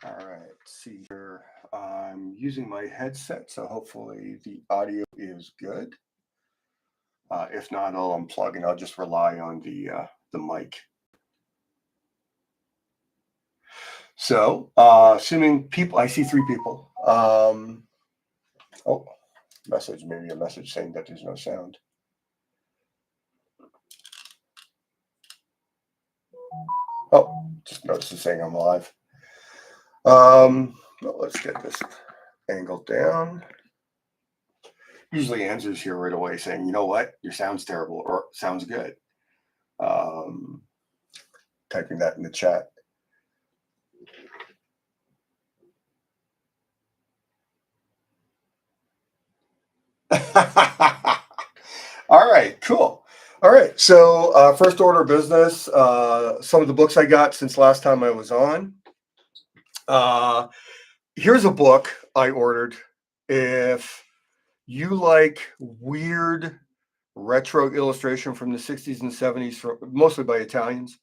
All right, let's see here. I'm using my headset, so hopefully the audio is good. If not, I'll unplug and I'll just rely on the mic. So, assuming people, I see three people. Oh, message, maybe a message saying that there's no sound. Oh, just noticed it's saying I'm live. Well, let's get this angled down. Usually answers here right away saying, you know what, your sound's terrible or sounds good. Typing that in the chat. All right, cool. All right, so first order of business, some of the books I got since last time I was on. Here's a book I ordered. If you like weird retro illustration from the 60s and 70s, mostly by Italians,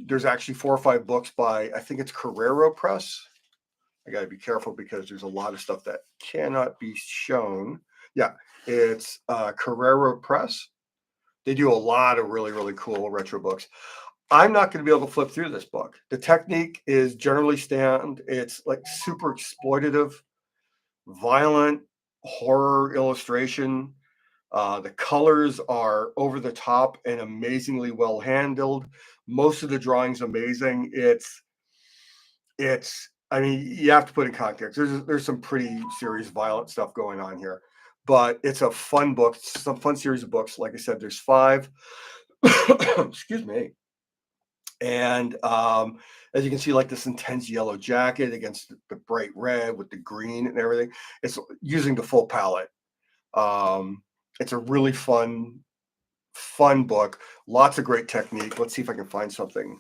there's actually 4 or 5 books by, I think it's Carrero Press. I got to be careful because there's a lot of stuff that cannot be shown. Yeah, it's Carrero Press. They do a lot of really, really cool retro books. I'm not going to be able to flip through this book. The technique is generally standard. It's like super exploitative, violent horror illustration. The colors are over the top and amazingly well handled. Most of the drawings amazing. I mean, you have to put in context. There's some pretty serious violent stuff going on here, but it's a fun book. It's some fun series of books. Like I said, there's 5. Excuse me. And as you can see, like this intense yellow jacket against the bright red with the green and everything. It's using the full palette. It's a really fun book. Lots of great technique. Let's see if I can find something.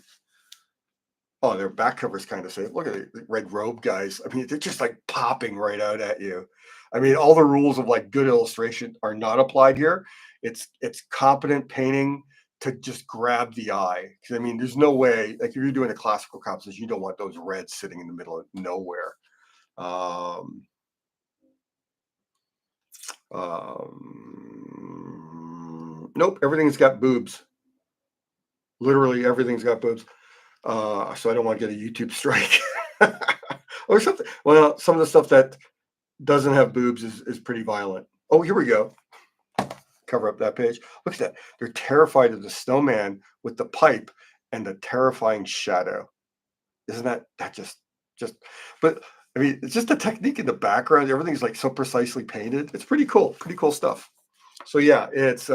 Oh, their back covers kind of say, look at the red robe guys. I mean, they're just like popping right out at you. I mean, all the rules of like good illustration are not applied here. It's competent painting to just grab the eye. Because I mean, there's no way, like if you're doing a classical composition, you don't want those reds sitting in the middle of nowhere. Nope, everything's got boobs. Literally everything's got boobs. So I don't want to get a YouTube strike or something. Well, some of the stuff that doesn't have boobs is pretty violent. Oh, here we go. Cover up that page. Look at that. They're terrified of the snowman with the pipe and the terrifying shadow. Isn't that just, but I mean, it's just the technique in the background. Everything's like so precisely painted. It's pretty cool stuff. So yeah, it's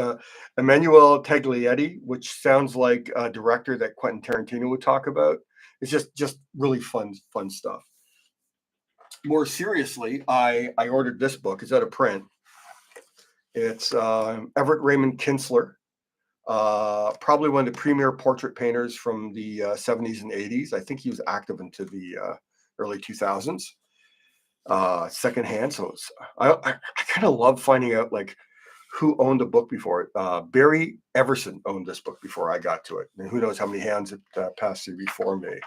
Emanuele Taglietti, which sounds like a director that Quentin Tarantino would talk about. It's just really fun stuff. More seriously, I ordered this book. It's out of print. It's Everett Raymond Kinsler, probably one of the premier portrait painters from the 70s and 80s. I think he was active into the early 2000s. Secondhand, so I kind of love finding out like who owned the book before it. Barry Everson owned this book before I got to it, and who knows how many hands it passed through before me.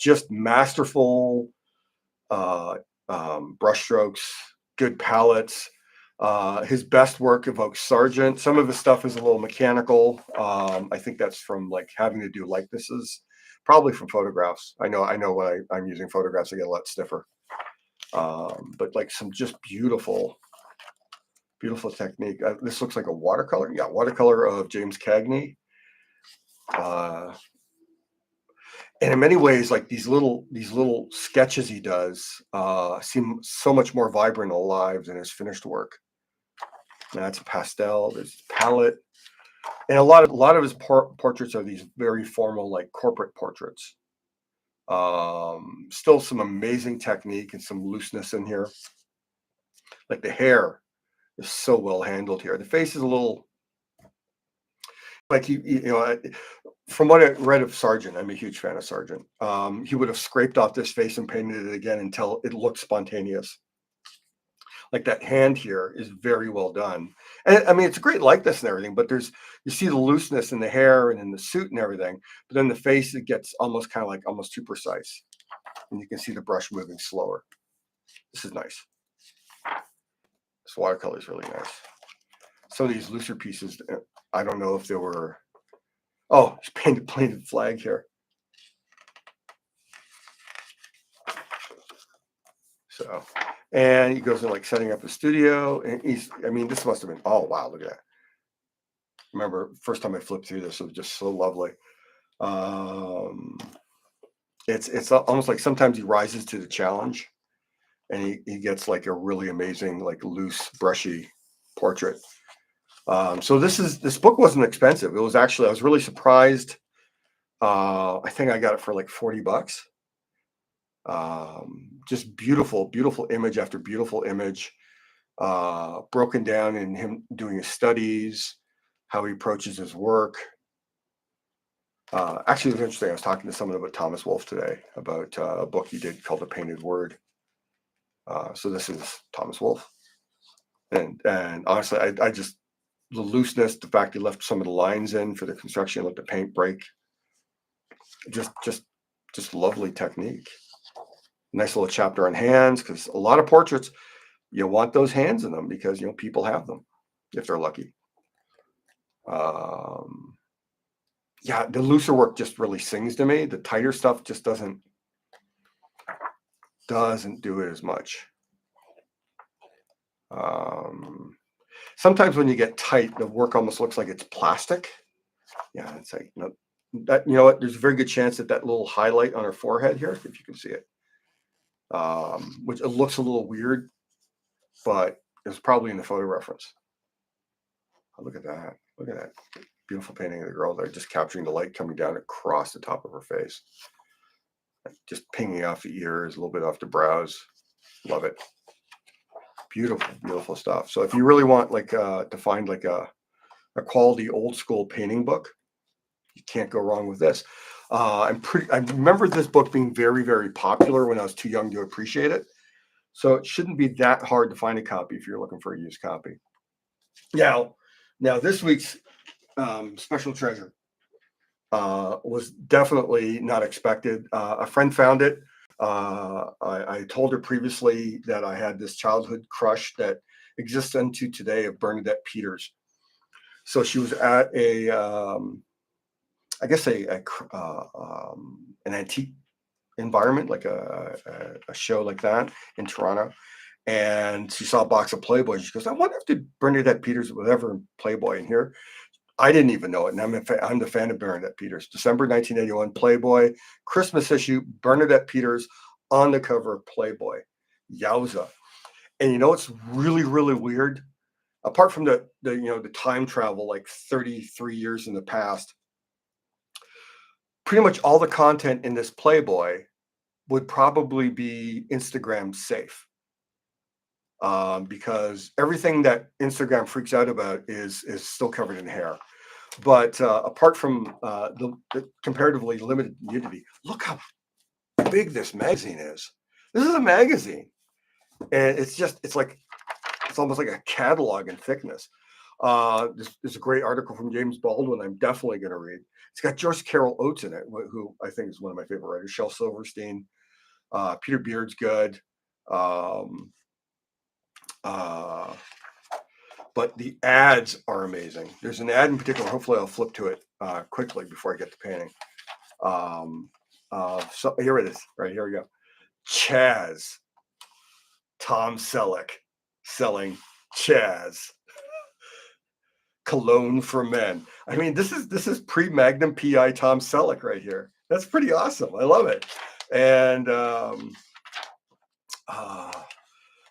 Just masterful brushstrokes, good palettes. His best work evokes Sargent. Some of his stuff is a little mechanical. I think that's from like having to do likenesses, probably from photographs. I know when I'm using photographs, I get a lot stiffer. But like some just beautiful technique. This looks like a watercolor. Yeah, watercolor of James Cagney. And in many ways, like these little sketches he does seem so much more vibrant and alive than his finished work. Now that's a pastel. There's palette, and a lot of his portraits are these very formal, like corporate portraits. Still some amazing technique and some looseness in here. Like the hair is so well handled here. The face is a little like you know. From what I read of Sargent, I'm a huge fan of Sargent. He would have scraped off this face and painted it again until it looked spontaneous. like that hand here is very well done. And I mean, it's a great likeness and everything, but you see the looseness in the hair and in the suit and everything, but then the face, it gets almost kind of like almost too precise. And you can see the brush moving slower. This is nice. This watercolor is really nice. Some of these looser pieces, I don't know if they were, oh, it's painted flag here. So, and he goes in like setting up a studio, and I mean, this must have been, oh wow, look at that. Remember, first time I flipped through this, it was just so lovely. It's almost like sometimes he rises to the challenge, and he gets like a really amazing, like loose, brushy portrait. So this book wasn't expensive. It was actually, I was really surprised. I think I got it for like $40. Just beautiful, beautiful image after beautiful image, broken down in him doing his studies, how he approaches his work. Actually, it was interesting. I was talking to someone about Thomas Wolfe today about a book he did called The Painted Word. So this is Thomas Wolfe, and honestly, I just, the looseness, the fact he left some of the lines in for the construction, let the paint break, just lovely technique. Nice little chapter on hands, because a lot of portraits, you want those hands in them because people have them if they're lucky. Yeah, the looser work just really sings to me. The tighter stuff just doesn't do it as much. Sometimes when you get tight, the work almost looks like it's plastic. Yeah, it's like, that, you know what? There's a very good chance that little highlight on her forehead here, if you can see it, which it looks a little weird, but it's probably in the photo reference. Oh, look at that! Look at that beautiful painting of the girl there, just capturing the light coming down across the top of her face, just pinging off the ears, a little bit off the brows. Love it. Beautiful, beautiful stuff. So if you really want like to find like a quality old school painting book, you can't go wrong with this. I remember this book being very, very popular when I was too young to appreciate it. So it shouldn't be that hard to find a copy if you're looking for a used copy. Now this week's special treasure was definitely not expected. A friend found it. I told her previously that I had this childhood crush that exists unto today of Bernadette Peters. So she was at I guess an antique environment, like a show like that in Toronto, and she saw a box of Playboy. She goes, "I wonder if Bernadette Peters was ever in Playboy in here." I didn't even know it, and I'm the fan of Bernadette Peters. December 1981, Playboy, Christmas issue, Bernadette Peters on the cover of Playboy. Yowza! And it's really, really weird. Apart from the time travel, like 33 years in the past, pretty much all the content in this Playboy would probably be Instagram safe, because everything that Instagram freaks out about is still covered in hair. But apart from the comparatively limited nudity, look how big this magazine is. This is a magazine, and it's almost like a catalog in thickness. There's a great article from James Baldwin I'm definitely going to read. It's got Joyce Carol Oates in it, who I think is one of my favorite writers. Shel Silverstein, Peter Beard's good. But the ads are amazing. There's an ad in particular. Hopefully, I'll flip to it quickly before I get to painting. So here it is. Right, here we go. Chaz. Tom Selleck selling Chaz. Cologne for men. I mean, this is pre-Magnum PI Tom Selleck right here. That's pretty awesome. I love it. And I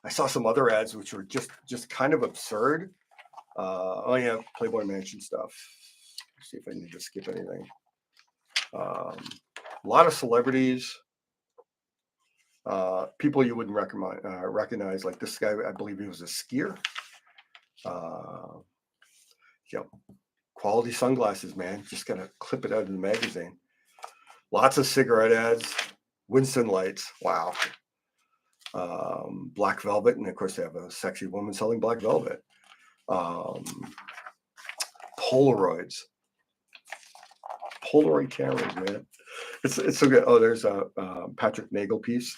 saw some other ads which were just kind of absurd. Oh yeah, Playboy Mansion stuff. Let's see if I need to skip anything. A lot of celebrities, people you wouldn't recognize, like this guy. I believe he was a skier. Quality sunglasses, man. Just gotta clip it out of the magazine. Lots of cigarette ads. Winston lights. Wow. Black velvet, and of course they have a sexy woman selling black velvet. Polaroid cameras, man. It's so good. Oh, there's a Patrick Nagel piece.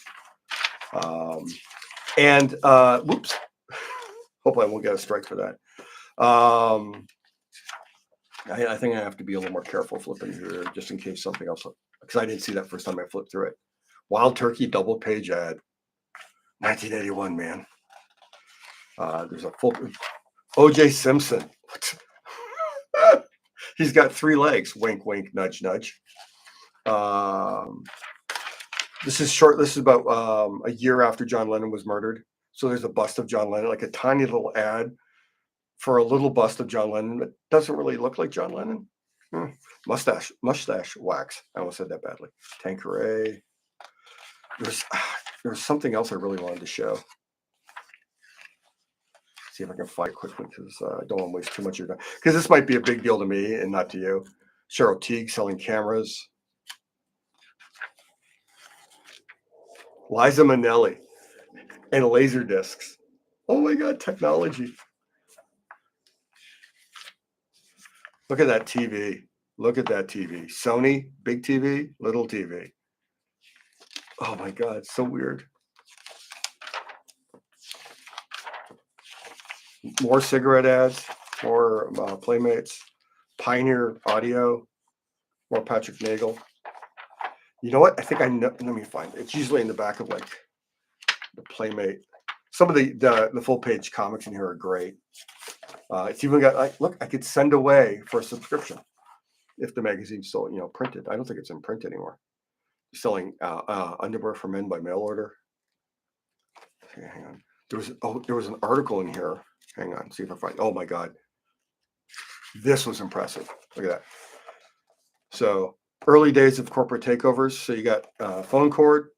And whoops. Hopefully I won't get a strike for that. I think I have to be a little more careful flipping here, just in case something else, because I didn't see that first time I flipped through it. Wild Turkey double page ad, 1981, man. There's a full O.J. Simpson. He's got 3 legs. Wink, wink, nudge, nudge. This is short. This is about a year after John Lennon was murdered. So there's a bust of John Lennon, like a tiny little ad for a little bust of John Lennon that doesn't really look like John Lennon. Mustache wax. I almost said that badly. Tanqueray. There's something else I really wanted to show. See if I can find it quickly, because I don't want to waste too much of your time. Because this might be a big deal to me and not to you. Cheryl Teague selling cameras. Liza Minnelli and laser discs. Oh my God, technology. Look at that TV. Look at that TV. Sony, big TV, little TV. Oh my God, so weird. More cigarette ads, more Playmates, Pioneer Audio, more Patrick Nagel. You know what? I think I know. Let me find it. It's usually in the back of like the Playmate. Some of the full page comics in here are great. It's even got like, look, I could send away for a subscription if the magazine's still, printed. I don't think it's in print anymore. Selling underwear for men by mail order. Okay, hang on. There was an article in here. Hang on, see if I find. Oh my God, this was impressive. Look at that. So early days of corporate takeovers. So you got phone cord.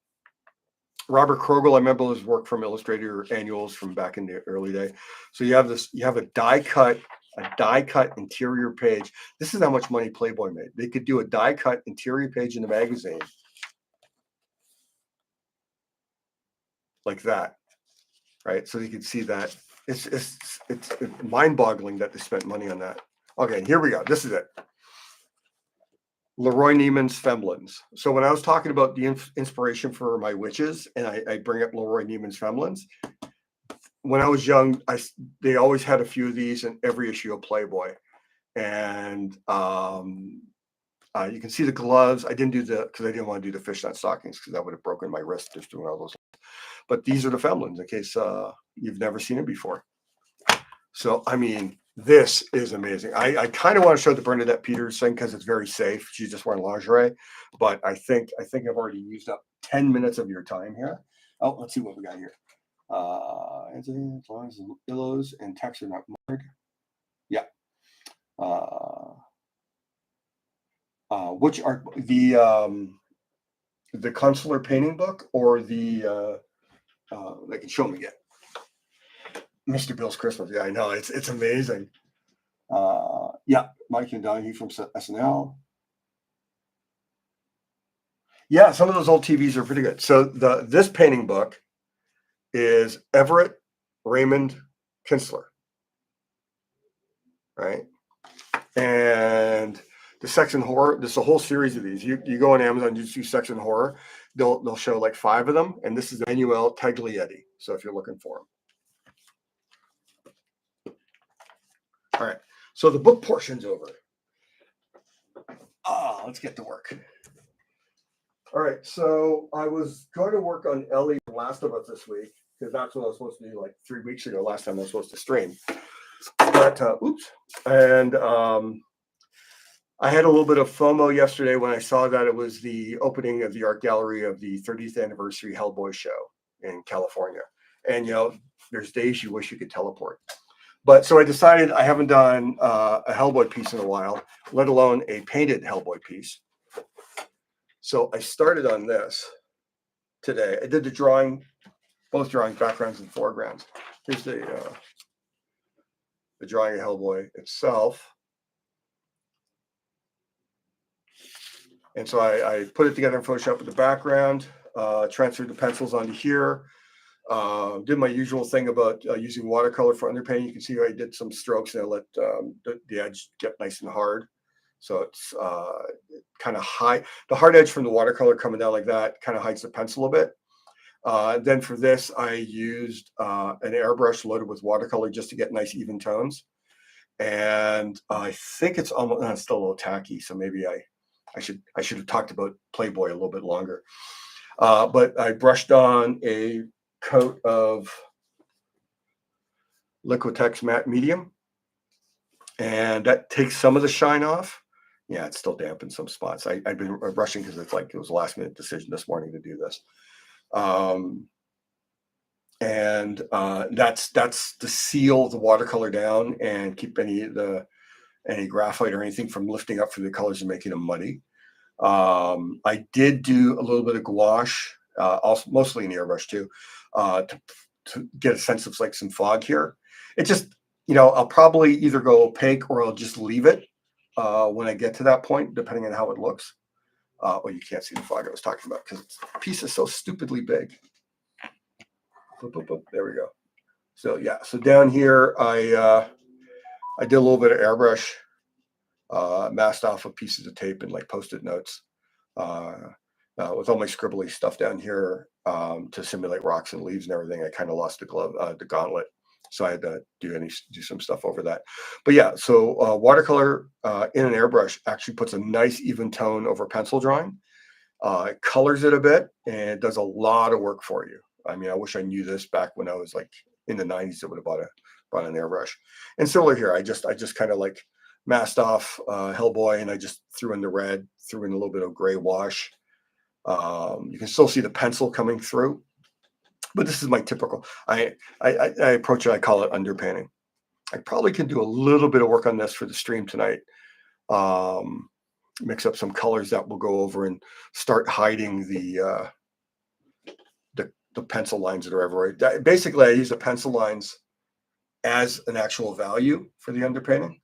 Robert Krogel, I remember his work from Illustrator annuals from back in the early day. So you have this. You have a die cut interior page. This is how much money Playboy made. They could do a die cut interior page in the magazine like that, right? So you can see that. It's mind-boggling that they spent money on that. Okay, here we go. This is it. Leroy Neiman's Femblins. So when I was talking about the inspiration for my witches, and I bring up Leroy Neiman's Femblins, when I was young, they always had a few of these in every issue of Playboy. And you can see the gloves. I didn't do because I didn't want to do the fishnet stockings, because that would have broken my wrist just doing all those. But these are the Femblins, in case you've never seen it before. So, I mean, this is amazing. I kind of want to show the Bernadette Peters thing because it's very safe. She's just wearing lingerie. But I think I've already used up 10 minutes of your time here. Oh, let's see what we got here. As long as the pillows and text are not marred. Yeah. Which are the consular painting book or the I can show them again. Mr. Bill's Christmas. Yeah, I know. It's amazing. Yeah, Mike and Donahue from SNL. Yeah, some of those old TVs are pretty good. So this painting book is Everett Raymond Kinsler, right? And the Sex and Horror. There's a whole series of these. You go on Amazon, you see Sex and Horror. They'll show like 5 of them, and this is Manuel Taglietti. So if you're looking for them. All right, so the book portion's over. Let's get to work. All right, so I was going to work on Ellie, The Last of Us this week, because that's what I was supposed to do like 3 weeks ago, last time I was supposed to stream. But, oops. And I had a little bit of FOMO yesterday when I saw that it was the opening of the art gallery of the 30th anniversary Hellboy show in California. And, there's days you wish you could teleport. But so I decided I haven't done a Hellboy piece in a while, let alone a painted Hellboy piece. So I started on this today. I did the drawing, both drawing backgrounds and foregrounds. Here's the drawing of Hellboy itself. And so I put it together in Photoshop with the background, transferred the pencils onto here. Did my usual thing about using watercolor for underpainting. You can see I did some strokes and I let the edge get nice and hard. So it's kind of high. The hard edge from the watercolor coming down like that kind of hides the pencil a bit. Then for this, I used an airbrush loaded with watercolor just to get nice even tones. And I think it's almost it's still a little tacky. So maybe I should have talked about Playboy a little bit longer. But I brushed on a coat of Liquitex matte medium, and that takes some of the shine off. Yeah, it's still damp in some spots. I've been rushing because it was a last minute decision this morning to do this. And that's to seal the watercolor down and keep any graphite or anything from lifting up through the colors and making them muddy. I did do a little bit of gouache, also mostly in the airbrush too, to get a sense of like some fog here. It just, I'll probably either go opaque or I'll just leave it when I get to that point, depending on how it looks. Well, you can't see the fog I was talking about because the piece is so stupidly big. Boop, boop, boop. There we go. So yeah, so down here I did a little bit of airbrush, masked off of pieces of tape and like post-it notes with all my scribbly stuff down here to simulate rocks and leaves and everything. I kind of lost the gauntlet, so I had to do some stuff over that. But yeah, so watercolor in an airbrush actually puts a nice even tone over pencil drawing. It colors it a bit and does a lot of work for you. I mean, I wish I knew this back when I was like in the 90s. I would have bought an airbrush. And similar here, I just kind of like masked off Hellboy, and I just threw in the red, threw in a little bit of gray wash. You can still see the pencil coming through, but this is my typical. I approach it. I call it underpainting. I probably can do a little bit of work on this for the stream tonight. Mix up some colors that will go over and start hiding the pencil lines that are everywhere. Basically, I use the pencil lines as an actual value for the underpainting.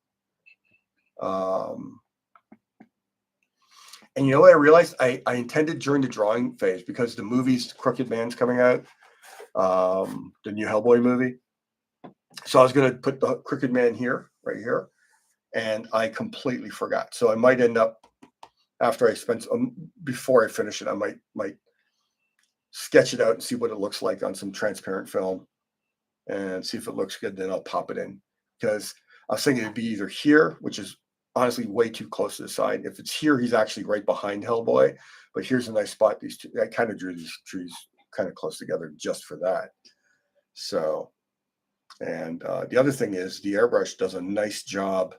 And you know what I realized? I intended during the drawing phase, because the movie's Crooked Man's coming out, the new Hellboy movie. So I was going to put the Crooked Man here, right here, and I completely forgot. So I might end up, after I spent before I finish it, I might sketch it out and see what it looks like on some transparent film and see if it looks good. Then I'll pop it in, because I was thinking it'd be either here, which is honestly way too close to the side. If it's here, he's actually right behind Hellboy, but here's a nice spot. These two, I kind of drew these trees kind of close together just for that. So, and the other thing is the airbrush does a nice job.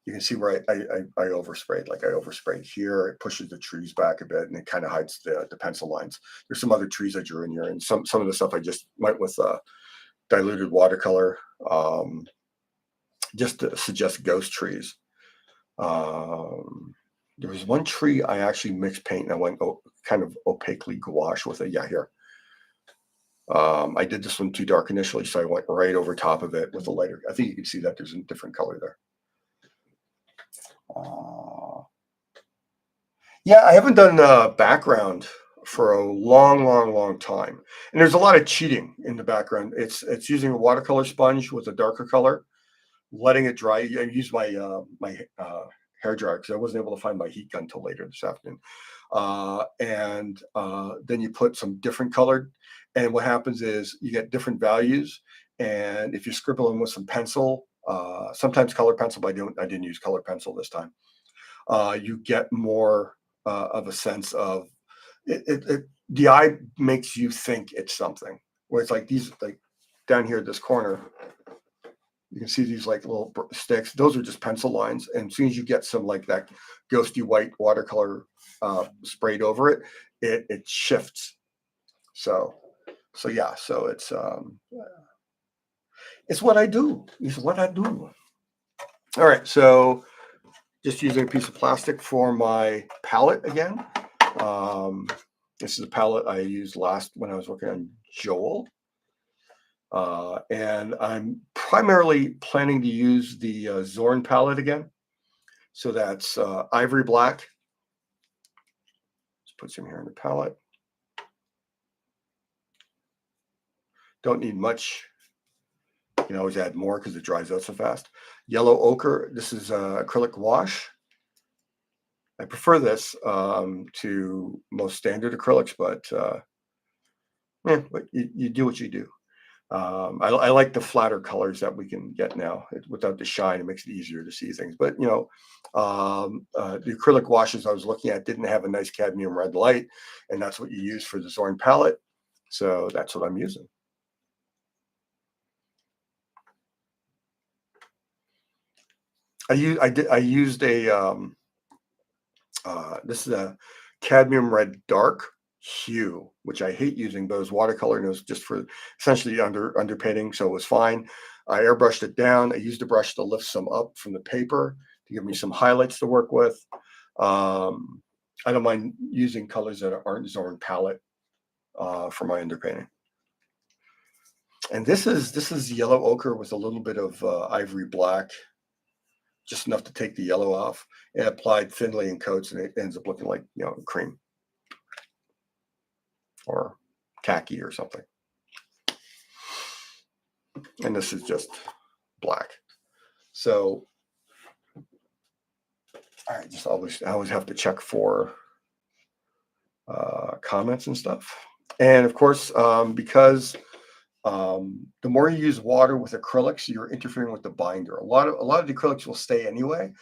You can see where I oversprayed. Like I oversprayed here. It pushes the trees back a bit, and it kind of hides the pencil lines. There's some other trees I drew in here, and some of the stuff I just went with diluted watercolor, just to suggest ghost trees. There was one tree I actually mixed paint, and I went kind of opaquely gouache with it. Yeah, here. I did this one too dark initially, so I went right over top of it with a lighter. I think you can see that there's a different color there. Yeah, I haven't done background for a long time, and there's a lot of cheating in the background. It's using a watercolor sponge with a darker color, letting it dry. I used my hair dryer because I wasn't able to find my heat gun until later this afternoon. And then you put some different colored, and what happens is you get different values. And if you scribble them with some pencil, sometimes color pencil, but I didn't use color pencil this time. You get more of a sense of it. The eye makes you think it's something. Where it's like these, like down here, this corner, you can see these like little sticks. Those are just pencil lines. And as soon as you get some like that ghosty white watercolor sprayed over it, it shifts. So yeah. So it's what I do. It's what I do. All right. So just using a piece of plastic for my palette again. This is a palette I used last when I was working on Joel. And I'm primarily planning to use the Zorn palette again. So that's ivory black. Let's put some here in the palette. Don't need much. You can always add more because it dries out so fast. Yellow ochre. This is acrylic wash. I prefer this to most standard acrylics, but you do what you do. I like the flatter colors that we can get now without the shine. It makes it easier to see things. But the acrylic washes I was looking at didn't have a nice cadmium red light, and that's what you use for the Zorn palette. So that's what I'm using. I used a this is a cadmium red dark hue, which I hate using, but it was watercolor and it was just for essentially underpainting, so it was fine. I airbrushed it down. I used the brush to lift some up from the paper to give me some highlights to work with. I don't mind using colors that aren't Zorn palette for my underpainting. And this is yellow ochre with a little bit of ivory black, just enough to take the yellow off, and applied thinly in coats, and it ends up looking like cream or khaki or something. And this is just black. So I always have to check for comments and stuff. And of course, because the more you use water with acrylics, you're interfering with the binder. A lot of the acrylics will stay anyway,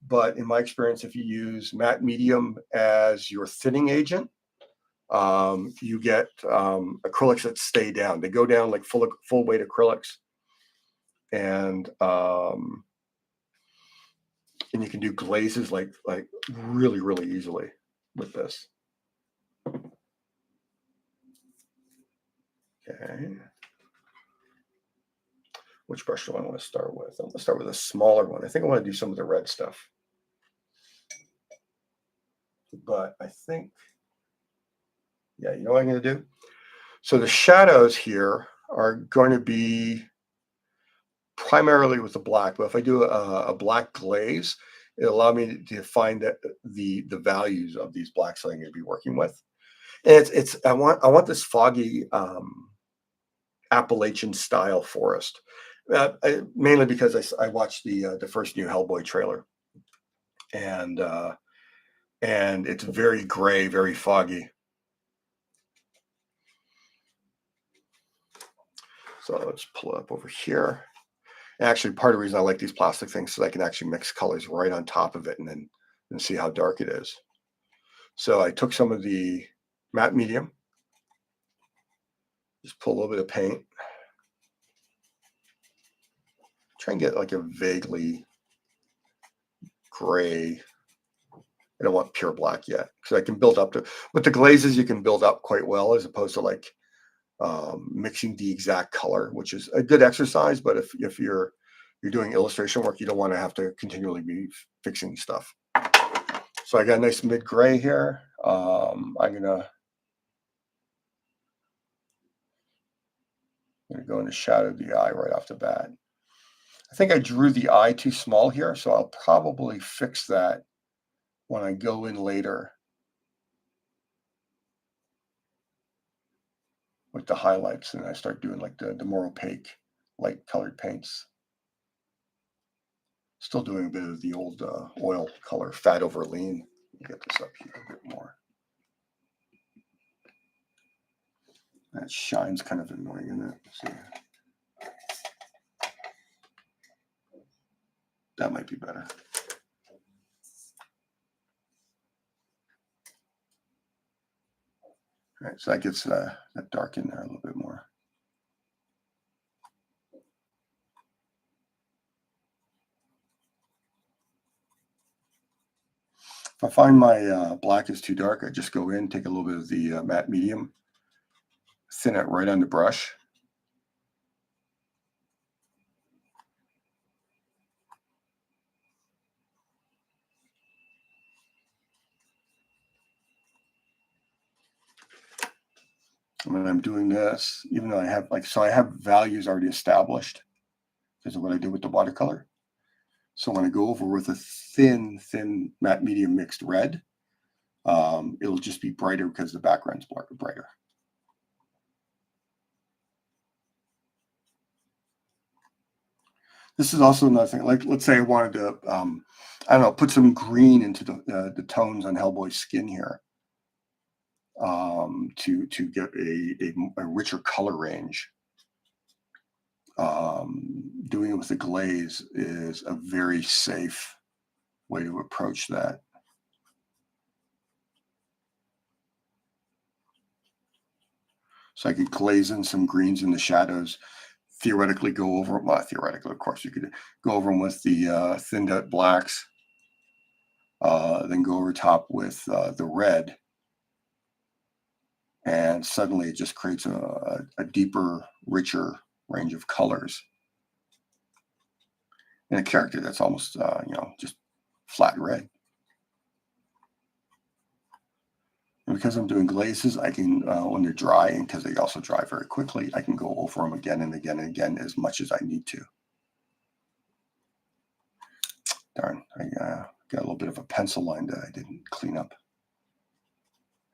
but in my experience, if you use matte medium as your thinning agent, you get acrylics that stay down. They go down like full weight acrylics, and you can do glazes like really easily with this. Okay. Which brush do I want to start with? I'm going to start with a smaller one. I think I want to do some of the red stuff. But I think, yeah, you know what I'm going to do? So the shadows here are going to be primarily with the black, but if I do a black glaze, it'll allow me to find the values of these blacks I'm going to be working with. And I want this foggy Appalachian style forest, mainly because I watched the first new Hellboy trailer, and it's very gray, very foggy. So let's pull it up over here. And actually, part of the reason I like these plastic things is so I can actually mix colors right on top of it and see how dark it is. So I took some of the matte medium, just pull a little bit of paint, try and get like a vaguely gray. I don't want pure black yet because I can build up to, with the glazes, you can build up quite well as opposed to like mixing the exact color, which is a good exercise. But if you're doing illustration work, you don't want to have to continually be fixing stuff. So I got a nice mid gray here. I'm gonna go in the shadow of the eye right off the bat. I think I drew the eye too small here, so I'll probably fix that when I go in later with the highlights and I start doing like the more opaque light colored paints. Still doing a bit of the old oil color, fat over lean. Let me get this up here a bit more. That shine's kind of annoying, isn't it? Let's see. That might be better. All right, so that gets that dark in there a little bit more. If I find my black is too dark, I just go in, take a little bit of the matte medium, thin it right on the brush. And when I'm doing this, even though I have I have values already established because of what I did with the watercolor. So when I go over with a thin matte medium mixed red, it'll just be brighter because the background's brighter. This is also another thing. Like, let's say I wanted to, I don't know, put some green into the tones on Hellboy's skin here, to get a richer color range. Doing it with a glaze is a very safe way to approach that. So I could glaze in some greens in the shadows, theoretically go over, well, theoretically, of course, you could go over them with the thinned out blacks, then go over top with the red, and suddenly it just creates a deeper, richer range of colors in a character that's almost, just flat red. And because I'm doing glazes, I can, when they're dry, and because they also dry very quickly, I can go over them again and again and again as much as I need to. Darn, I got a little bit of a pencil line that I didn't clean up.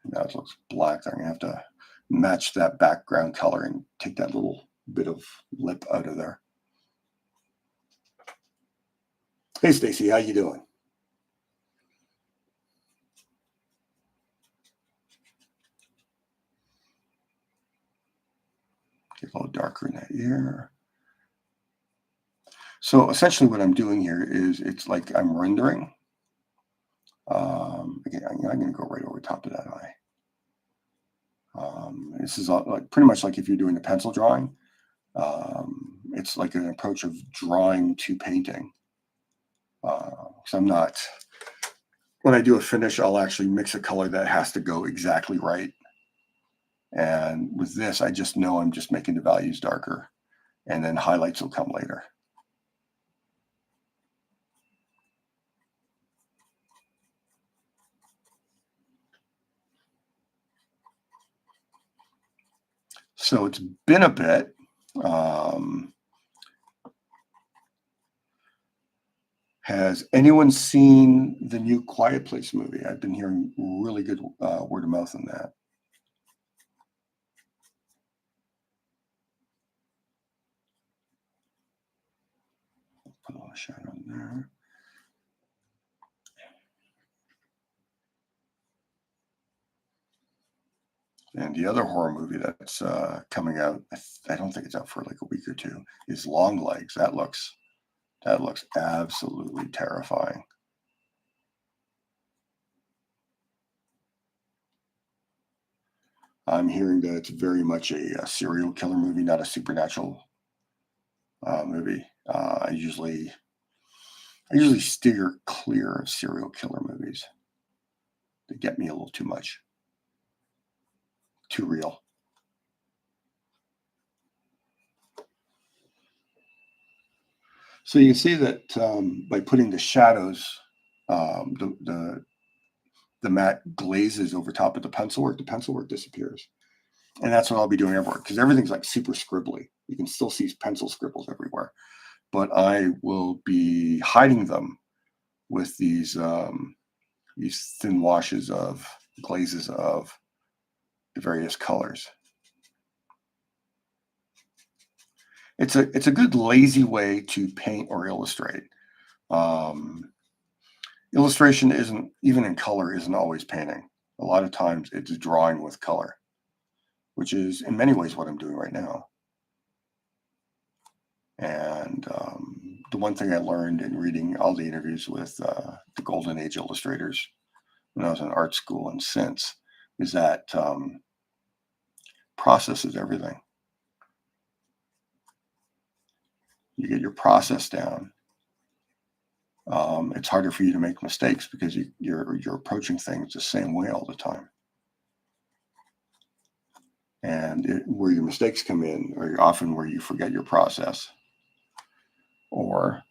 Now it looks black. I'm going to have to match that background color and take that little bit of lip out of there. Hey, Stacy, how you doing? Get a little darker in that ear. So essentially what I'm doing here is it's like I'm rendering. Again, I'm going to go right over top of that eye. This is like pretty much like if you're doing a pencil drawing. It's like an approach of drawing to painting. So I'm not, when I do a finish, I'll actually mix a color that has to go exactly right. And with this, I just know I'm just making the values darker, and then highlights will come later. So it's been a bit. Has anyone seen the new Quiet Place movie? I've been hearing really good word of mouth on that. Put a little shadow in there. And the other horror movie that's coming out, I don't think it's out for like a week or two, is Long Legs. That looks absolutely terrifying. I'm hearing that it's very much a serial killer movie, not a supernatural movie. I usually steer clear of serial killer movies. They get me a little too much, too real. So you can see that by putting the shadows, the matte glazes over top of the pencil work disappears. And that's what I'll be doing everywhere, because everything's like super scribbly. You can still see pencil scribbles everywhere. But I will be hiding them with these thin washes of glazes of the various colors. It's a good lazy way to paint or illustrate. Illustration isn't, even in color, isn't always painting. A lot of times it's drawing with color, which is in many ways what I'm doing right now. And the one thing I learned in reading all the interviews with the Golden Age illustrators when I was in art school and since is that process is everything. You get your process down. It's harder for you to make mistakes because you're approaching things the same way all the time. And where your mistakes come in are often where you forget your process, or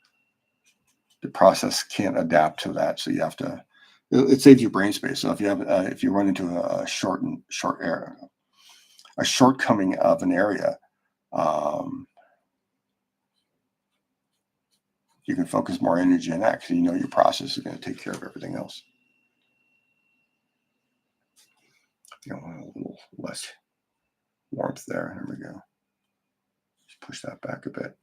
the process can't adapt to that. So you have to. It saves you brain space. So if you run into a shortcoming of an area, you can focus more energy on that because you know your process is going to take care of everything else. A little less warmth there. There we go. Just push that back a bit.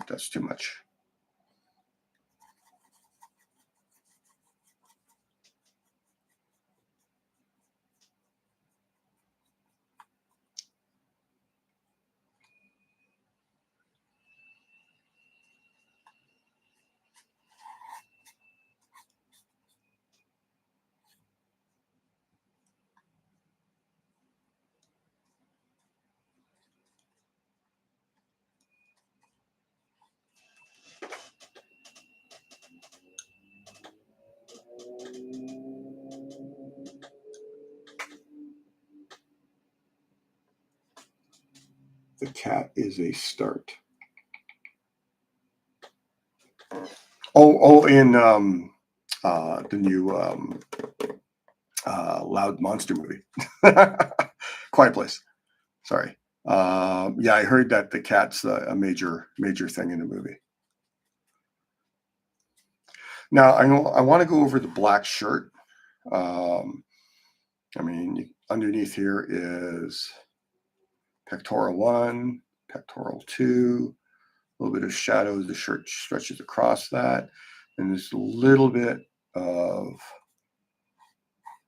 that's too much. The cat is a start. In the new Loud Monster movie, Quiet Place. Sorry. Yeah, I heard that the cat's a major thing in the movie. Now I want to go over the black shirt. I mean, underneath here is pectoral 1, pectoral 2, a little bit of shadows. The shirt stretches across that, and there's a little bit of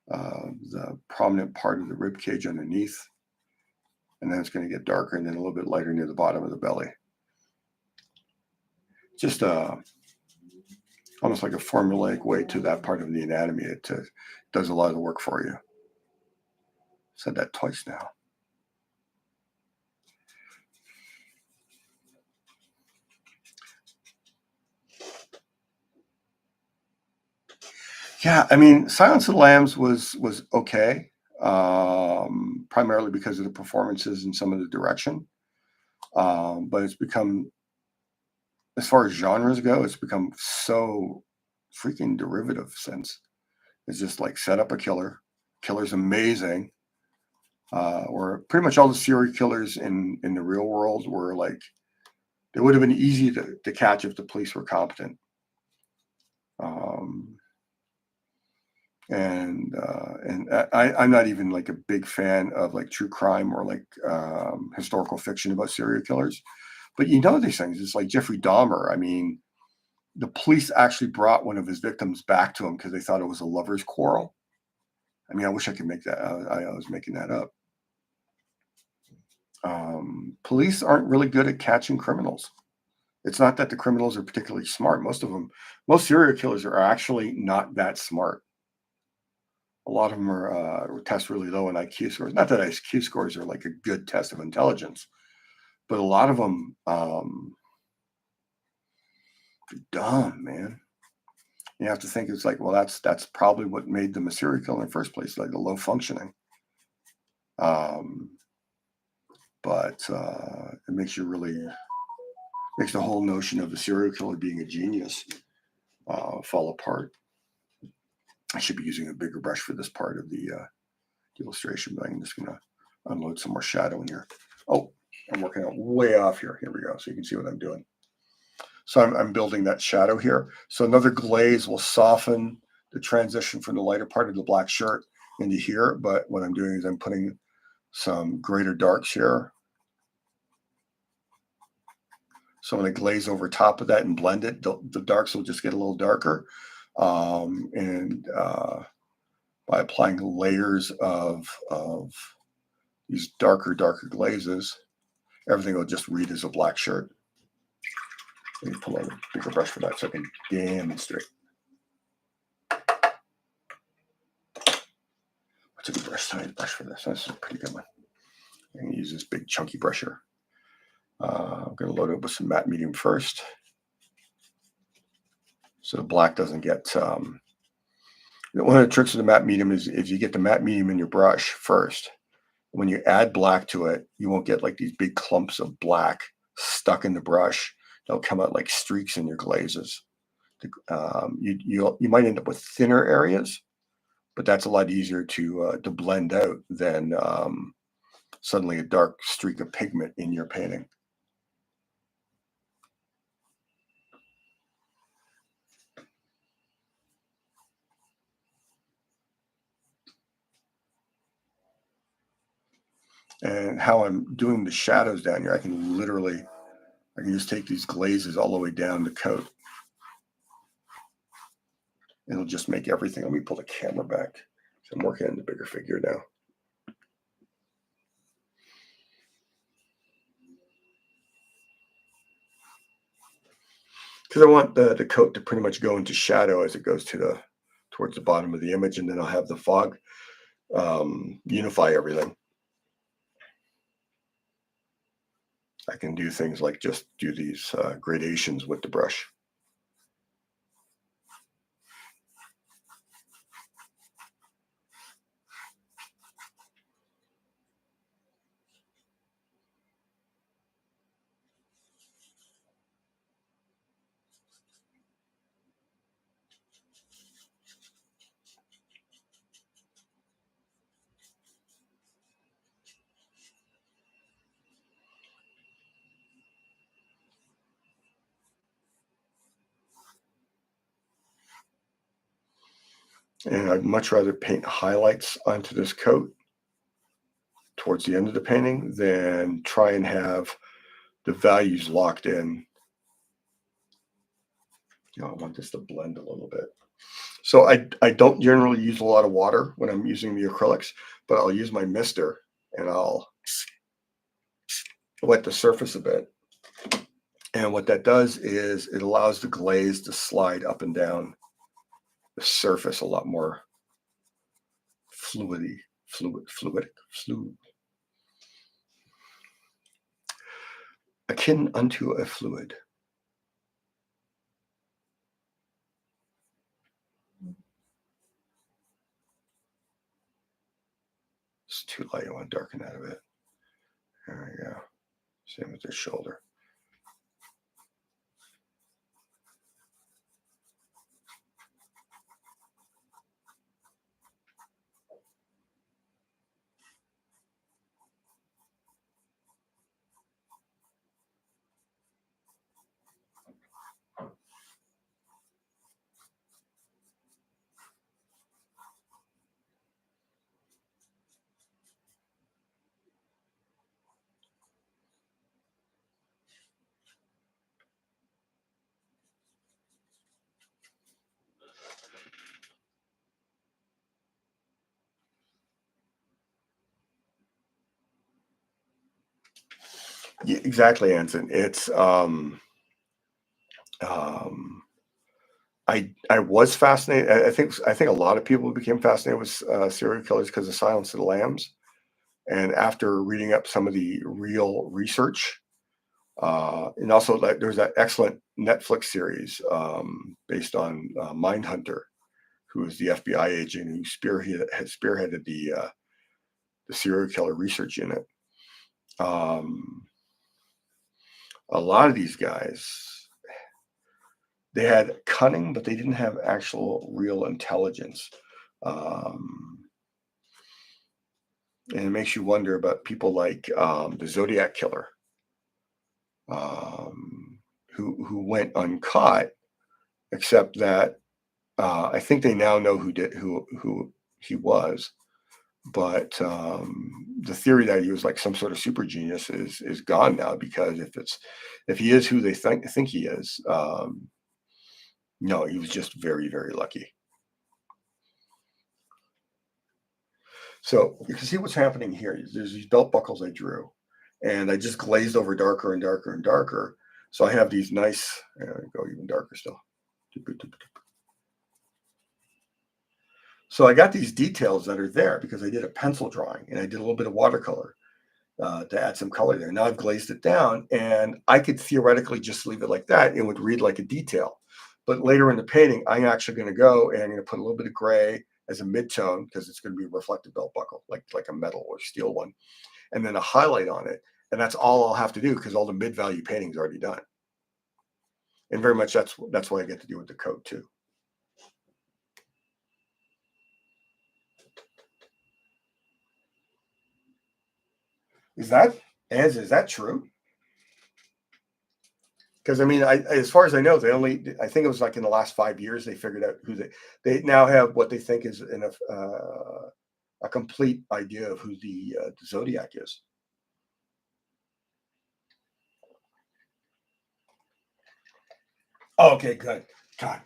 the prominent part of the rib cage underneath, and then it's going to get darker and then a little bit lighter near the bottom of the belly. Just almost like a formulaic way to that part of the anatomy. It does a lot of the work for you. Said that twice now. Yeah, I mean, Silence of the Lambs was okay, primarily because of the performances and some of the direction. But it's become, as far as genres go, it's become so freaking derivative since. It's just like set up a killer. Killer's amazing. Or pretty much all the serial killers in the real world were like, they would have been easy to catch if the police were competent. And I'm not even like a big fan of like true crime or like historical fiction about serial killers, but you know these things. It's like Jeffrey Dahmer. I mean, the police actually brought one of his victims back to him because they thought it was a lover's quarrel. I mean, I wish I could make that. I was making that up. Police aren't really good at catching criminals. It's not that the criminals are particularly smart. Most serial killers are actually not that smart. A lot of them are test really low in IQ scores. Not that IQ scores are like a good test of intelligence, but a lot of them are dumb, man. You have to think it's like, well, that's probably what made them a serial killer in the first place, like the low functioning. But it makes the whole notion of the serial killer being a genius fall apart. I should be using a bigger brush for this part of the illustration, but I'm just going to unload some more shadow in here. Oh, I'm working out way off here. Here we go. So you can see what I'm doing. So I'm building that shadow here. So another glaze will soften the transition from the lighter part of the black shirt into here. But what I'm doing is I'm putting some greater darks here. So I'm going to glaze over top of that and blend it. The darks will just get a little darker. By applying layers of these darker glazes, everything will just read as a black shirt. Let me pull out a bigger brush for that so I can demonstrate. What's a good brush? Tiny brush for this. This is a pretty good one. I'm going to use this big chunky brush here. I'm going to load it up with some matte medium first, so the black doesn't get. One of the tricks of the matte medium is if you get the matte medium in your brush first, when you add black to it, you won't get like these big clumps of black stuck in the brush. They'll come out like streaks in your glazes. You might end up with thinner areas, but that's a lot easier to blend out than suddenly a dark streak of pigment in your painting. And how I'm doing the shadows down here, I can literally I can just take these glazes all the way down the coat. It'll just make everything. Let me pull the camera back. So I'm working on the bigger figure now. Because I want the coat to pretty much go into shadow as it goes towards the bottom of the image, and then I'll have the fog unify everything. I can do things like just do these gradations with the brush. And I'd much rather paint highlights onto this coat towards the end of the painting than try and have the values locked in. You know, I want this to blend a little bit. So I don't generally use a lot of water when I'm using the acrylics, but I'll use my mister and I'll wet the surface a bit. And what that does is it allows the glaze to slide up and down the surface a lot more fluid, akin unto a fluid. It's too light. I want to darken that a bit. There we go. Same with the shoulder. Yeah, exactly, Anson. It's um, I was fascinated. I think a lot of people became fascinated with serial killers because of Silence of the Lambs. And after reading up some of the real research, and also like, there's that excellent Netflix series based on Mindhunter, who is the FBI agent who spearheaded the serial killer research unit. Um, a lot of these guys, they had cunning, but they didn't have actual real intelligence. Um, and it makes you wonder about people like the Zodiac killer, who went uncaught, except that I think they now know who he was. But the theory that he was like some sort of super genius is gone now, because if he is who they think he is, no, he was just very, very lucky. So you can see what's happening here. There's these belt buckles I drew, and I just glazed over darker and darker and darker. So I have these nice, go even darker still. So I got these details that are there because I did a pencil drawing and I did a little bit of watercolor to add some color there. Now I've glazed it down, and I could theoretically just leave it like that. It would read like a detail. But later in the painting, I'm actually going to go and I'm going to put a little bit of gray as a mid-tone because it's going to be a reflective belt buckle, like a metal or steel one, and then a highlight on it. And that's all I'll have to do because all the mid-value painting is already done. And very much that's what I get to do with the coat too. Is that true? Because I mean, as far as I know, I think it was like in the last 5 years they figured out who they now have what they think is a complete idea of who the Zodiac is. Oh, okay, good. God.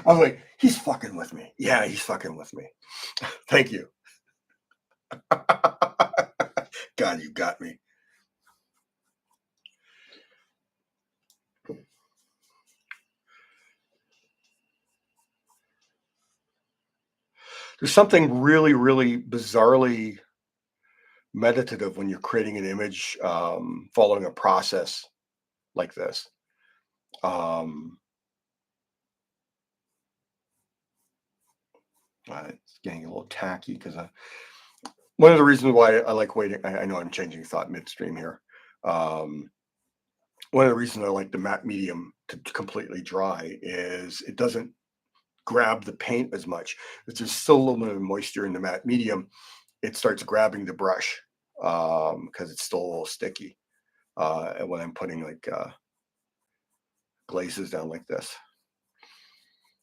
I was like, he's fucking with me. Yeah, he's fucking with me. Thank you. God, you got me. There's something really, really bizarrely meditative when you're creating an image, following a process like this. Um, it's getting a little tacky because one of the reasons why I like waiting. I know I'm changing thought midstream here. Um, One of the reasons I like the matte medium to completely dry is it doesn't grab the paint as much. If there's still a little bit of moisture in the matte medium, it starts grabbing the brush because it's still a little sticky. And when I'm putting like glazes down like this,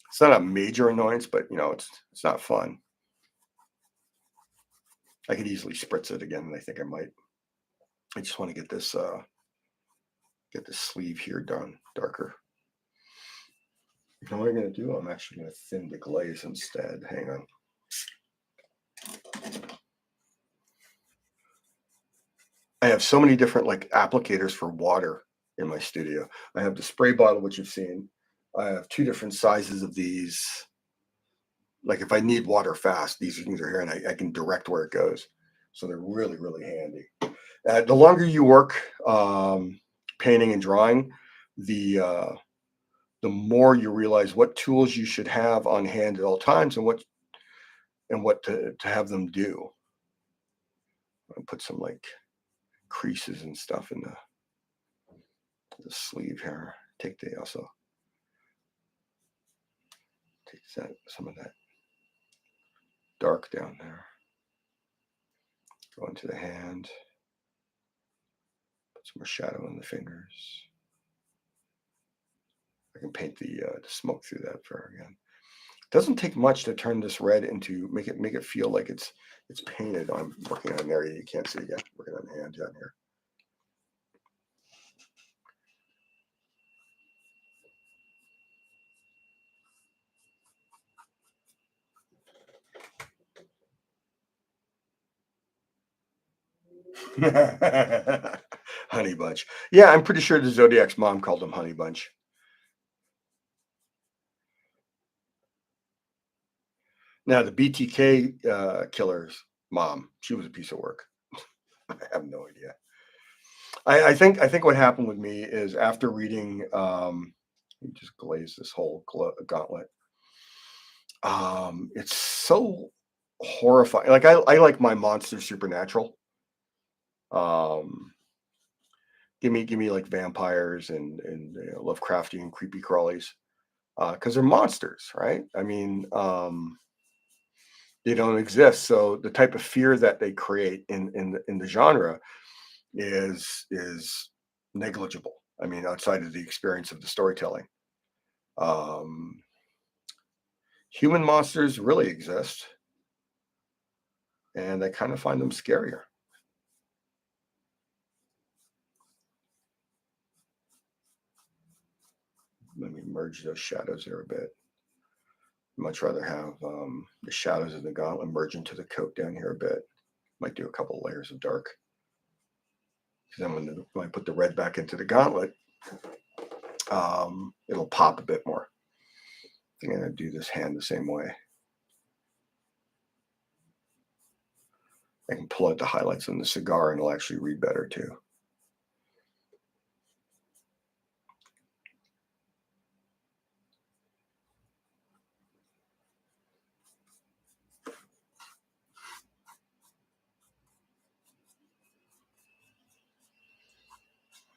it's not a major annoyance, but it's not fun. I could easily spritz it again, and I think I might. I just want to get this sleeve here done darker. You know what I'm going to do? I'm actually going to thin the glaze instead. Hang on. I have so many different like applicators for water in my studio. I have the spray bottle, which you've seen. I have two different sizes of these. Like if I need water fast, these things are here, and I can direct where it goes. So they're really, really handy. The longer you work painting and drawing, the more you realize what tools you should have on hand at all times, and what to have them do. I'll put some like creases and stuff in the sleeve here. Also take some of that dark down there. Go into the hand. Put some more shadow in the fingers. I can paint the smoke through that fur again. It doesn't take much to turn this red into make it feel like it's painted. I'm working on an area you can't see again. Working on the hand down here. Honey Bunch. Yeah, I'm pretty sure the Zodiac's mom called him Honey Bunch. Now the BTK killer's mom, she was a piece of work. I have no idea. I think what happened with me is after reading, let me just glaze this whole gauntlet. It's so horrifying. Like I like my monsters supernatural. Um, give me like vampires and Lovecraftian creepy crawlies because they're monsters, right? I mean, they don't exist. So the type of fear that they create in the genre is negligible. I mean, outside of the experience of the storytelling. Um, Human monsters really exist, and I kind of find them scarier. Let me merge those shadows there a bit. Much rather have the shadows of the gauntlet merge into the coat down here a bit. Might do a couple layers of dark. Because then when I put the red back into the gauntlet, it'll pop a bit more. I'm going to do this hand the same way. I can pull out the highlights on the cigar and it'll actually read better too.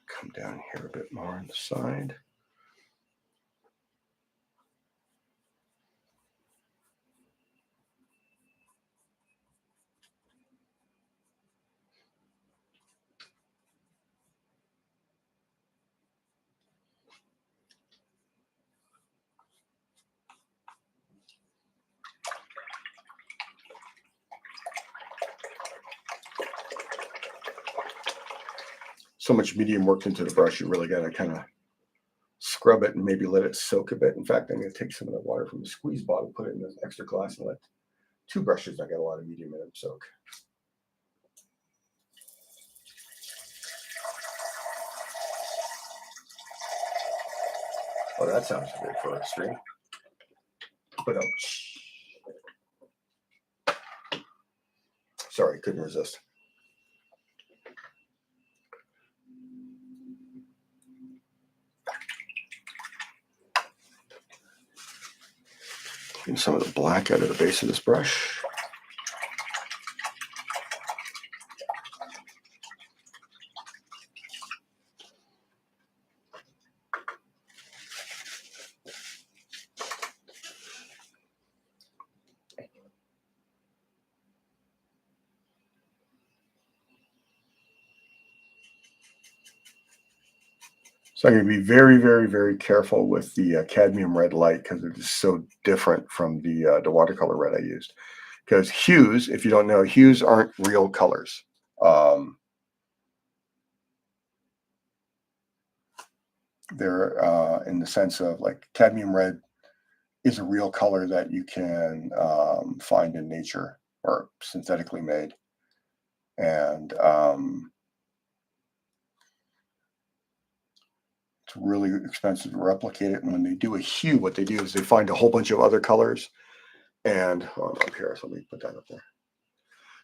Come down here a bit more on the side. So much medium worked into the brush, you really got to kind of scrub it and maybe let it soak a bit. In fact, I'm going to take some of the water from the squeeze bottle, put it in this extra glass, and let 2 brushes. I got a lot of medium in them soak. Oh, that sounds good for a stream. But sorry, couldn't resist. Getting some of the black out of the base of this brush. So I'm going to be very, very, very careful with the cadmium red light because it is so different from the watercolor red I used. Because hues, if you don't know, hues aren't real colors. They're in the sense of like cadmium red is a real color that you can find in nature or synthetically made. And it's really expensive to replicate it. And when they do a hue, what they do is they find a whole bunch of other colors. And up here, so let me put that up there.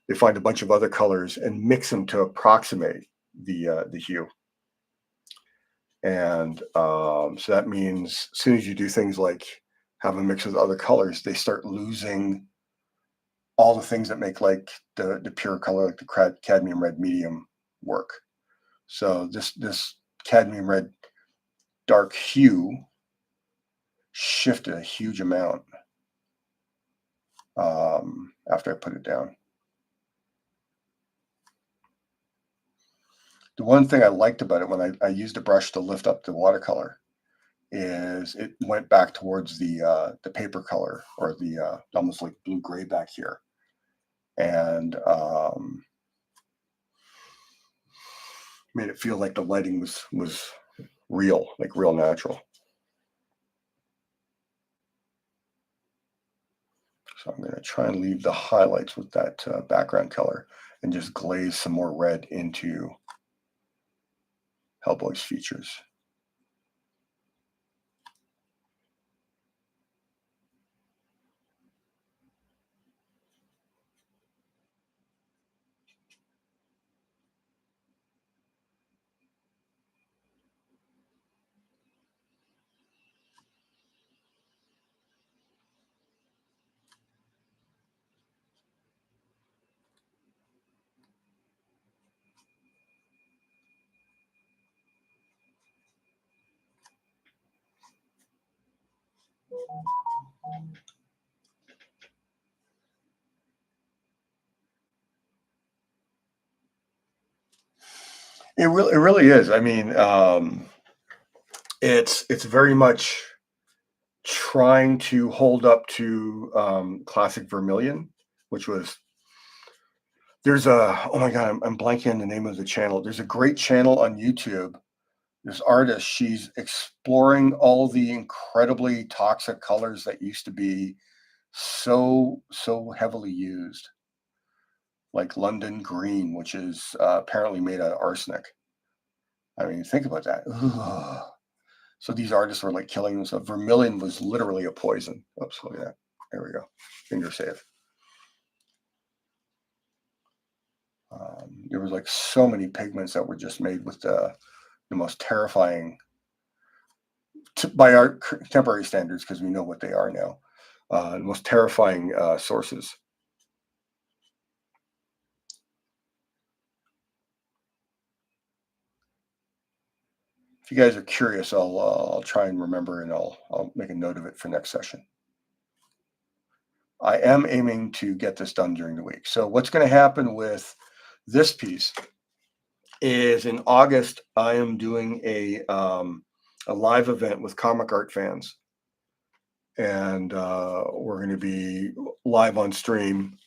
They find a bunch of other colors and mix them to approximate the hue. And so that means as soon as you do things like have a mix with other colors, they start losing all the things that make like the pure color, like the cadmium red medium work. So this cadmium red dark hue shifted a huge amount after I put it down. The one thing I liked about it when I used a brush to lift up the watercolor is it went back towards the paper color or the almost like blue gray back here, and made it feel like the lighting was real, like real natural. So I'm going to try and leave the highlights with that background color and just glaze some more red into Hellboy's features. It really is. I mean, it's very much trying to hold up to classic Vermilion, which was there's a oh my god, I'm blanking on the name of the channel. There's a great channel on YouTube. This artist, she's exploring all the incredibly toxic colors that used to be so heavily used, like London green, which is apparently made out of arsenic. I mean, think about that. Ugh. So these artists were like killing themselves. Vermilion was literally a poison. Oops, look at that. There we go. Finger save. There was like so many pigments that were just made with the most terrifying, by our contemporary standards, because we know what they are now, the most terrifying sources. If you guys are curious, I'll try and remember, and I'll make a note of it for next session. I am aiming to get this done during the week. So what's going to happen with this piece is in August, I am doing a live event with comic art fans. And we're going to be live on stream.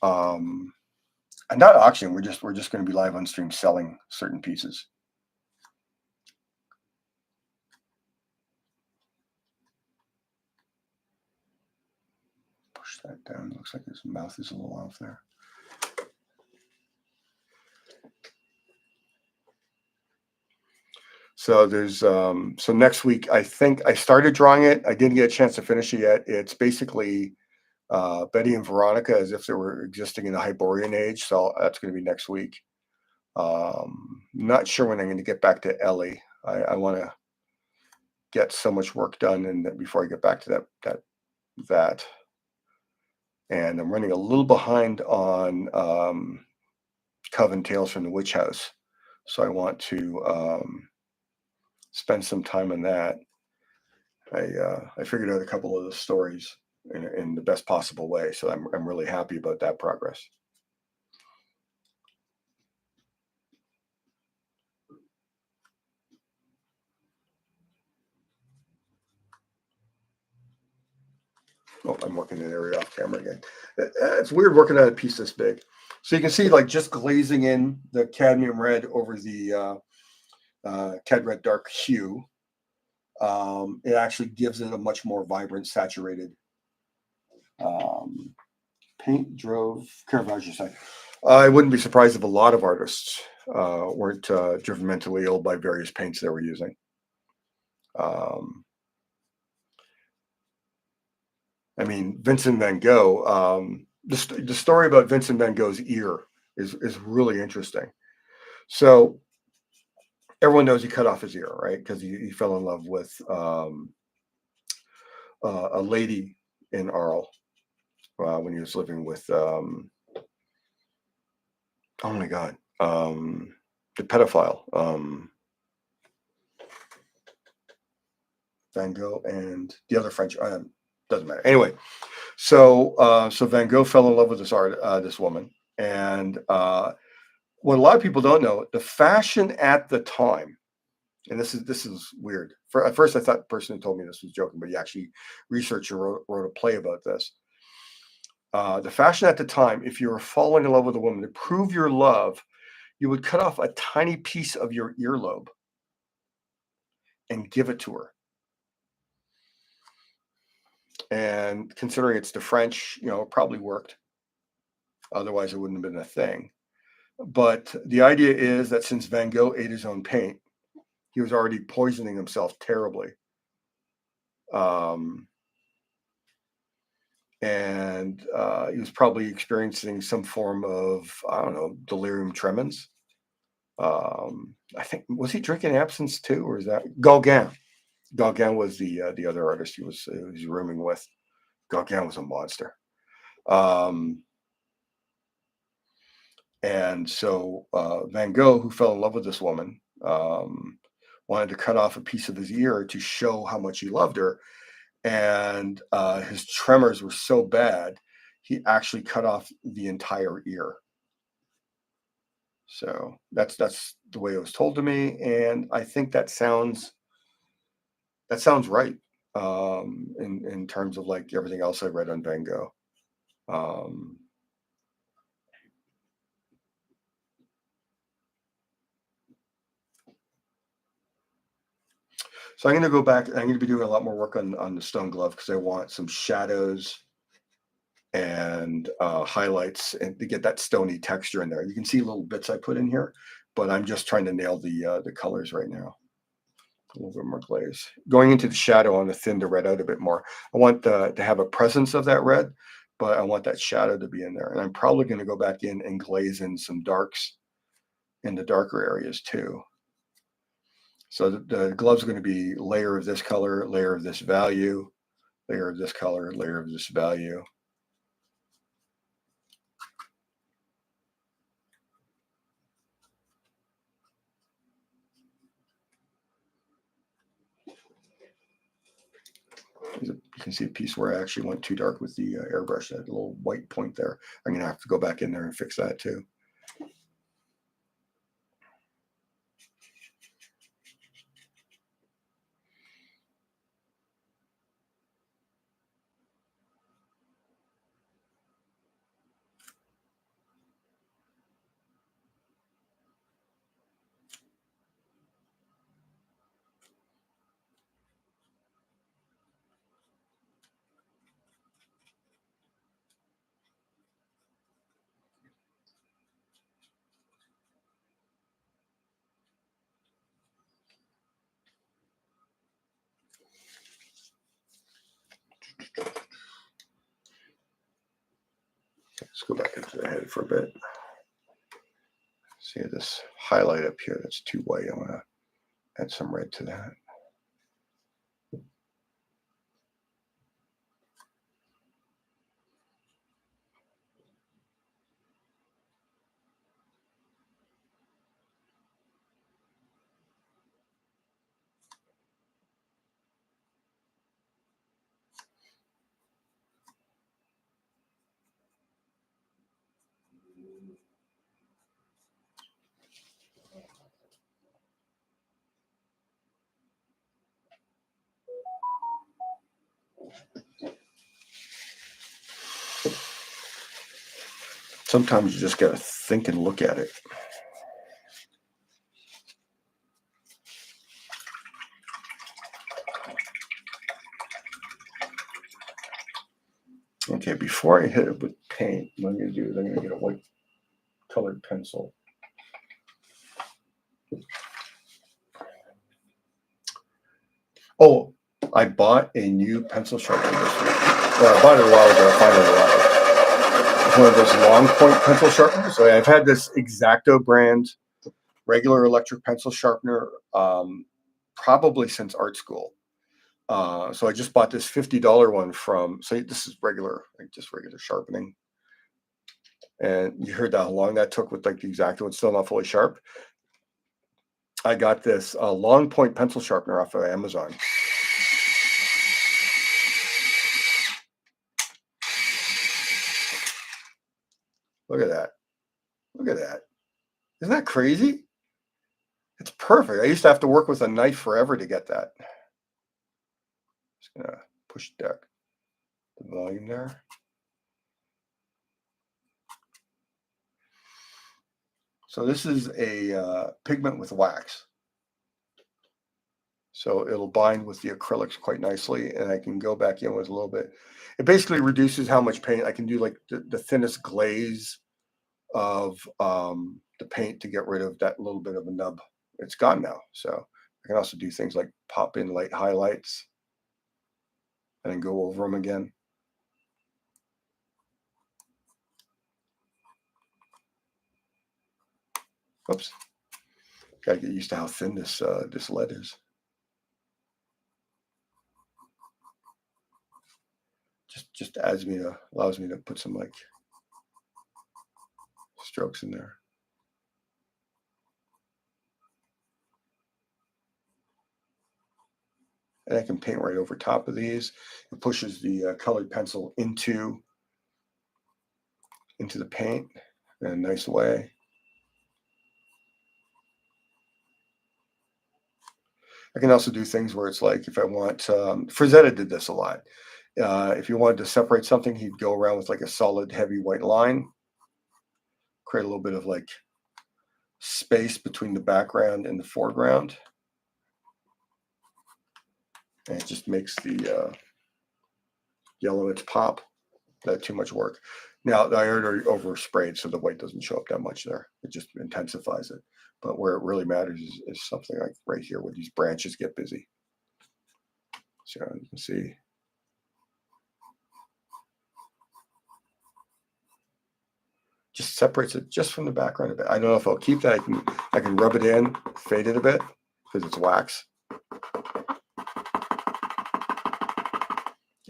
And not auction, we're just going to be live on stream selling certain pieces. push that down. Looks like his mouth is a little off there. So there's so next week, I think I started drawing it. I didn't get a chance to finish it yet. It's basically Betty and Veronica as if they were existing in the Hyborian age. So that's going to be next week. Not sure when I'm going to get back to Ellie. I want to get so much work done and before I get back to that. And I'm running a little behind on Coven Tales from the Witch House. So I want to spend some time on that. I figured out a couple of the stories in the best possible way. So I'm really happy about that progress. Oh, I'm working an area off camera again. It's weird working on a piece this big. So you can see like just glazing in the cadmium red over the cad red dark hue. It actually gives it a much more vibrant, saturated paint drove Caravaggia side. I wouldn't be surprised if a lot of artists weren't driven mentally ill by various paints they were using. I mean, Vincent van Gogh. The story about Vincent van Gogh's ear is really interesting. So everyone knows he cut off his ear, right? Because he fell in love with a lady in Arles when he was living with. Oh my God, the pedophile. Van Gogh and the other French. Doesn't matter. Anyway, so Van Gogh fell in love with this woman, and what a lot of people don't know, the fashion at the time, and this is weird. At first, I thought the person who told me this was joking, but he actually researched and wrote a play about this. The fashion at the time, if you were falling in love with a woman, to prove your love, you would cut off a tiny piece of your earlobe and give it to her. And considering it's the French, it probably worked. Otherwise, it wouldn't have been a thing. But the idea is that since Van Gogh ate his own paint, he was already poisoning himself terribly. And he was probably experiencing some form of, I don't know, delirium tremens. I think, was he drinking absinthe too, or is that Gauguin? Gauguin was the other artist he was rooming with. Gauguin was a monster. And so Van Gogh, who fell in love with this woman, wanted to cut off a piece of his ear to show how much he loved her. And his tremors were so bad, he actually cut off the entire ear. So that's the way it was told to me, and I think that sounds right in terms of like everything else I read on Van Gogh. So I'm going to go back. I'm going to be doing a lot more work on the stone glove because I want some shadows and highlights and to get that stony texture in there. You can see little bits I put in here, but I'm just trying to nail the colors right now. A little bit more glaze. Going into the shadow, I want to thin the red out a bit more. I want to have a presence of that red, but I want that shadow to be in there. And I'm probably going to go back in and glaze in some darks in the darker areas too. So the glove's going to be layer of this color, layer of this value, layer of this color, layer of this value. You can see a piece where I actually went too dark with the airbrush, that little white point there. I'm going to have to go back in there and fix that too. Let's go back into the head for a bit. See this highlight up here that's too white. I want to add some red to that. Sometimes you just got to think and look at it. Okay, before I hit it with paint, what I'm going to do is I'm going to get a white colored pencil. Oh, I bought a new pencil sharpener this week. Well, I bought it a while ago. I finally arrived. It's one of those long point pencil sharpeners. So I've had this X-Acto brand regular electric pencil sharpener probably since art school. So I just bought this $50 one from, so this is regular, like just regular sharpening. And you heard how long that took with like the X-Acto. It's still not fully sharp. I got this long point pencil sharpener off of Amazon. Look at that. Look at that. Isn't that crazy? It's perfect. I used to have to work with a knife forever to get that. Just gonna push back the volume there. So this is a pigment with wax. So it'll bind with the acrylics quite nicely, and I can go back in with a little bit. It basically reduces how much paint I can do, like the thinnest glaze of the paint to get rid of that little bit of a nub. It's gone now. So I can also do things like pop in light highlights and then go over them again. Oops. Gotta get used to how thin this this lead is. Just allows me to put some like strokes in there. And I can paint right over top of these. It pushes the colored pencil into the paint in a nice way. I can also do things where it's like if I want, Frazetta did this a lot. If you wanted to separate something, he'd go around with like a solid heavy white line, create a little bit of like space between the background and the foreground. And it just makes the yellowish pop. That too much work. Now I already oversprayed, so the white doesn't show up that much there. It just intensifies it. But where it really matters is something like right here where these branches get busy. So you can see. Just separates it just from the background a bit. I don't know if I'll keep that. I can rub it in, fade it a bit because it's wax.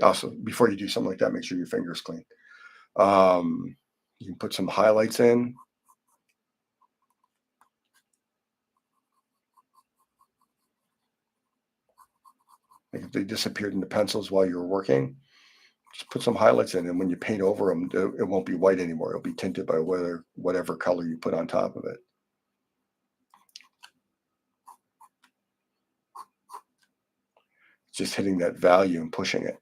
Also, before you do something like that, make sure your finger's clean. You can put some highlights in. Like if they disappeared in the pencils while you were working, just put some highlights in, and when you paint over them, it won't be white anymore. It'll be tinted by whatever color you put on top of it. Just hitting that value and pushing it.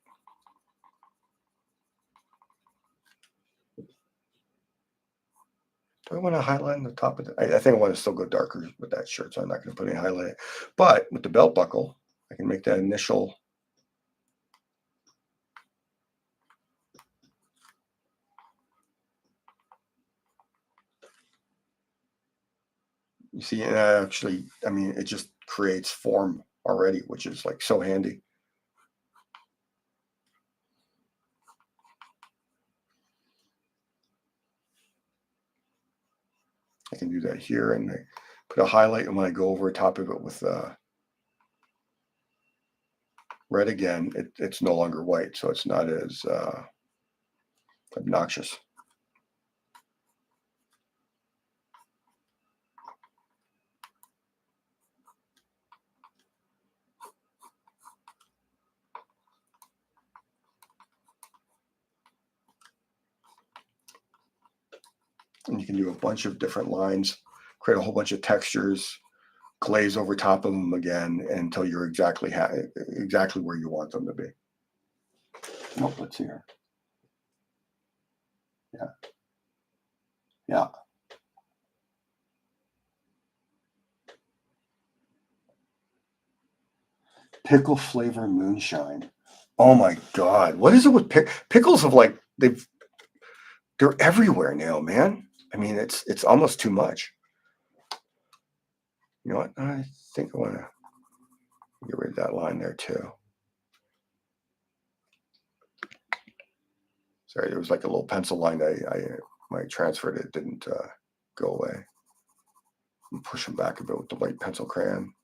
Do I want to highlight on the top of it? I think I want to still go darker with that shirt, so I'm not going to put any highlight. But with the belt buckle, I can make that initial. You see, and actually, I mean, it just creates form already, which is like so handy. I can do that here, and I put a highlight, and when I go over top of it with red again, it's no longer white, so it's not as obnoxious. And you can do a bunch of different lines, create a whole bunch of textures, glaze over top of them again until you're exactly where you want them to be. Oh, let's see here. Yeah. Yeah. Pickle flavor moonshine. Oh my God. What is it with pickles of like they're everywhere now, man. I mean, it's almost too much. You know what? I think I want to get rid of that line there too. Sorry, there was like a little pencil line I transferred. It didn't go away. I'm pushing back a bit with the white pencil crayon.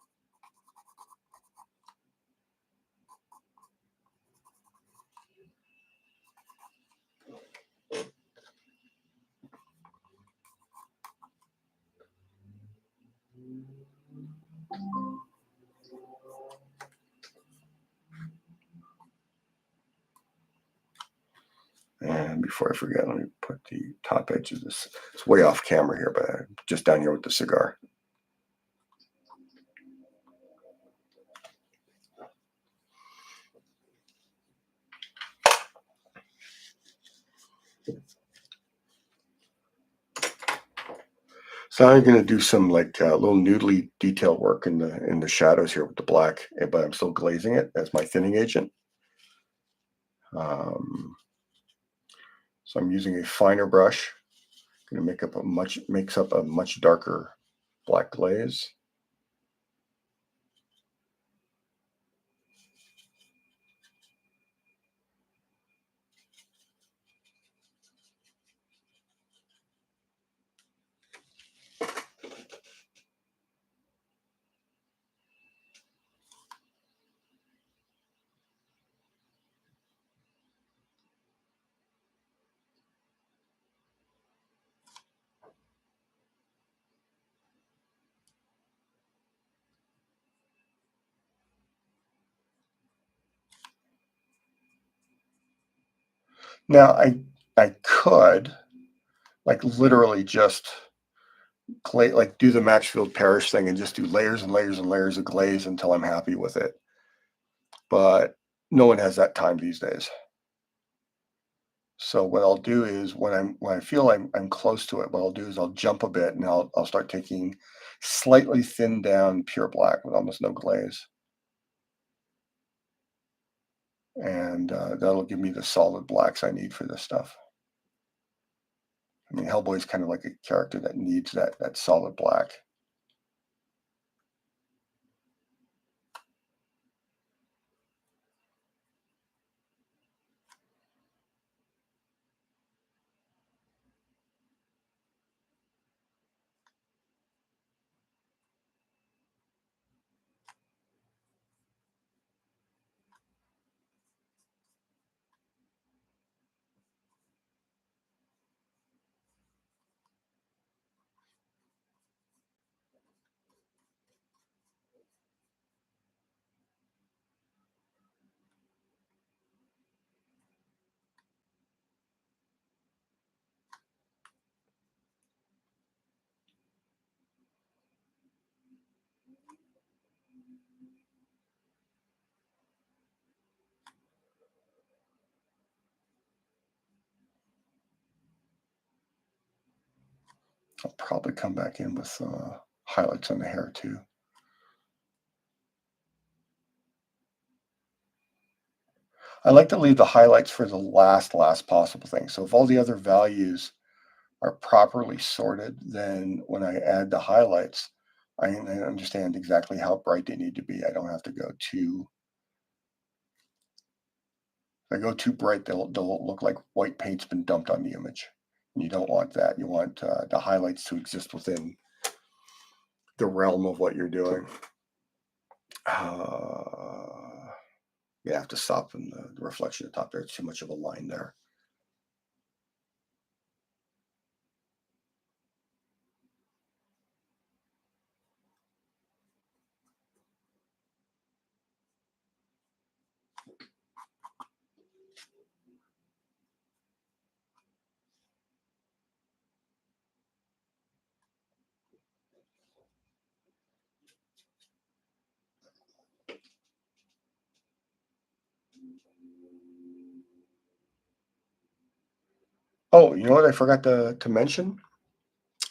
And before I forget, let me put the top edge of this. It's way off camera here, but I'm just down here with the cigar. So I'm going to do some like little noodly detail work in the shadows here with the black, but I'm still glazing it as my thinning agent. Um, so I'm using a finer brush. Going to makes up a much darker black glaze. Now I could like literally just like do the Maxfield Parrish thing and just do layers and layers and layers of glaze until I'm happy with it. But no one has that time these days. So what I'll do is when I feel I'm close to it, what I'll do is I'll jump a bit and I'll start taking slightly thinned down pure black with almost no glaze. And that'll give me the solid blacks I need for this stuff. I mean, Hellboy's kind of like a character that needs that solid black. I'll probably come back in with highlights on the hair too. I like to leave the highlights for the last possible thing. So if all the other values are properly sorted, then when I add the highlights, I understand exactly how bright they need to be. I don't have to go too. If I go too bright, they'll look like white paint's been dumped on the image. You don't want that. You want the highlights to exist within the realm of what you're doing. You have to soften the reflection at the top there. It's too much of a line there. Oh, you know what I forgot to mention?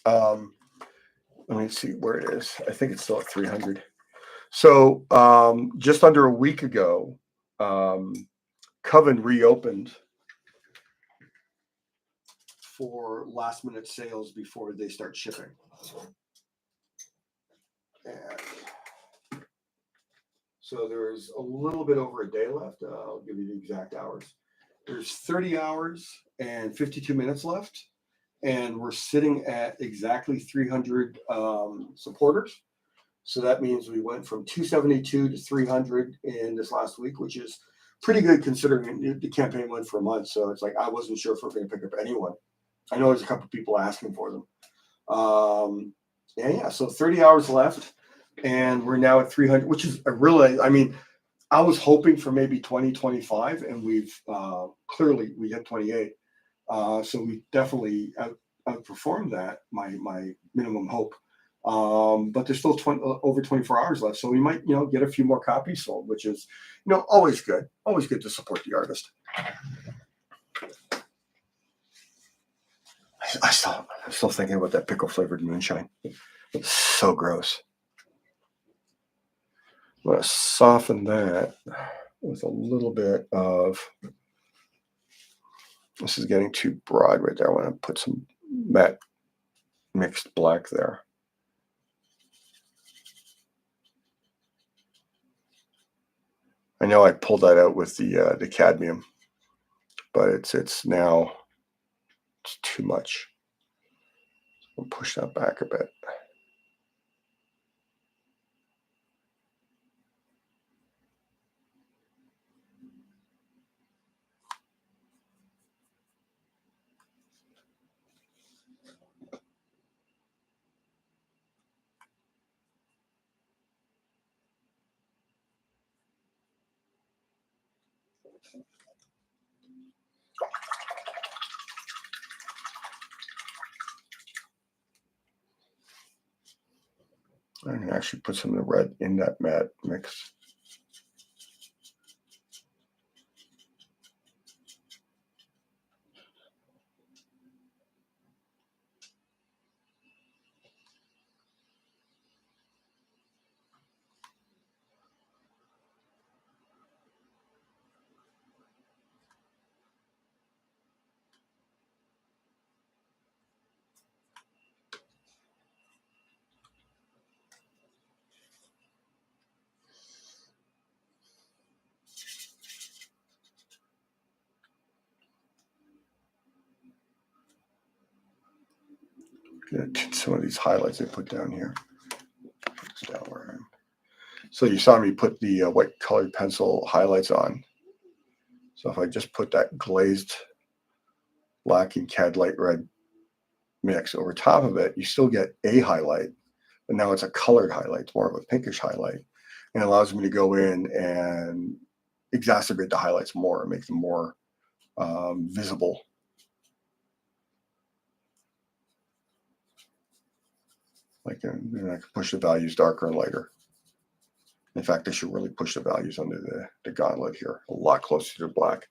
Let me see where it is. I think it's still at 300. So just under a week ago, Coven reopened for last minute sales before they start shipping. And so there's a little bit over a day left. I'll give you the exact hours. There's 30 hours and 52 minutes left. And we're sitting at exactly 300 supporters. So that means we went from 272 to 300 in this last week, which is pretty good considering the campaign went for a month. So it's like I wasn't sure if we're going to pick up anyone. I know there's a couple of people asking for them. Yeah. So 30 hours left, and we're now at 300, which is a really, I mean, I was hoping for maybe 20, 25, and we've clearly we hit 28. So we definitely outperformed that, my minimum hope. But there's still over 24 hours left, so we might, get a few more copies sold, which is, always good to support the artist. I'm still thinking about that pickle flavored moonshine. It's so gross. I'm going to soften that with a little bit of, this is getting too broad right there. I want to put some matte mixed black there. I know I pulled that out with the cadmium, but it's now it's too much. We'll push that back a bit. I can actually put some of the red in that matte mix. Some of these highlights I put down here. Down where I am. So you saw me put the white colored pencil highlights on. So if I just put that glazed black and cad light red mix over top of it, you still get a highlight, but now it's a colored highlight. It's more of a pinkish highlight, and it allows me to go in and exacerbate the highlights more and make them more visible. Like, and I can push the values darker and lighter. In fact, I should really push the values under the gauntlet here, a lot closer to black.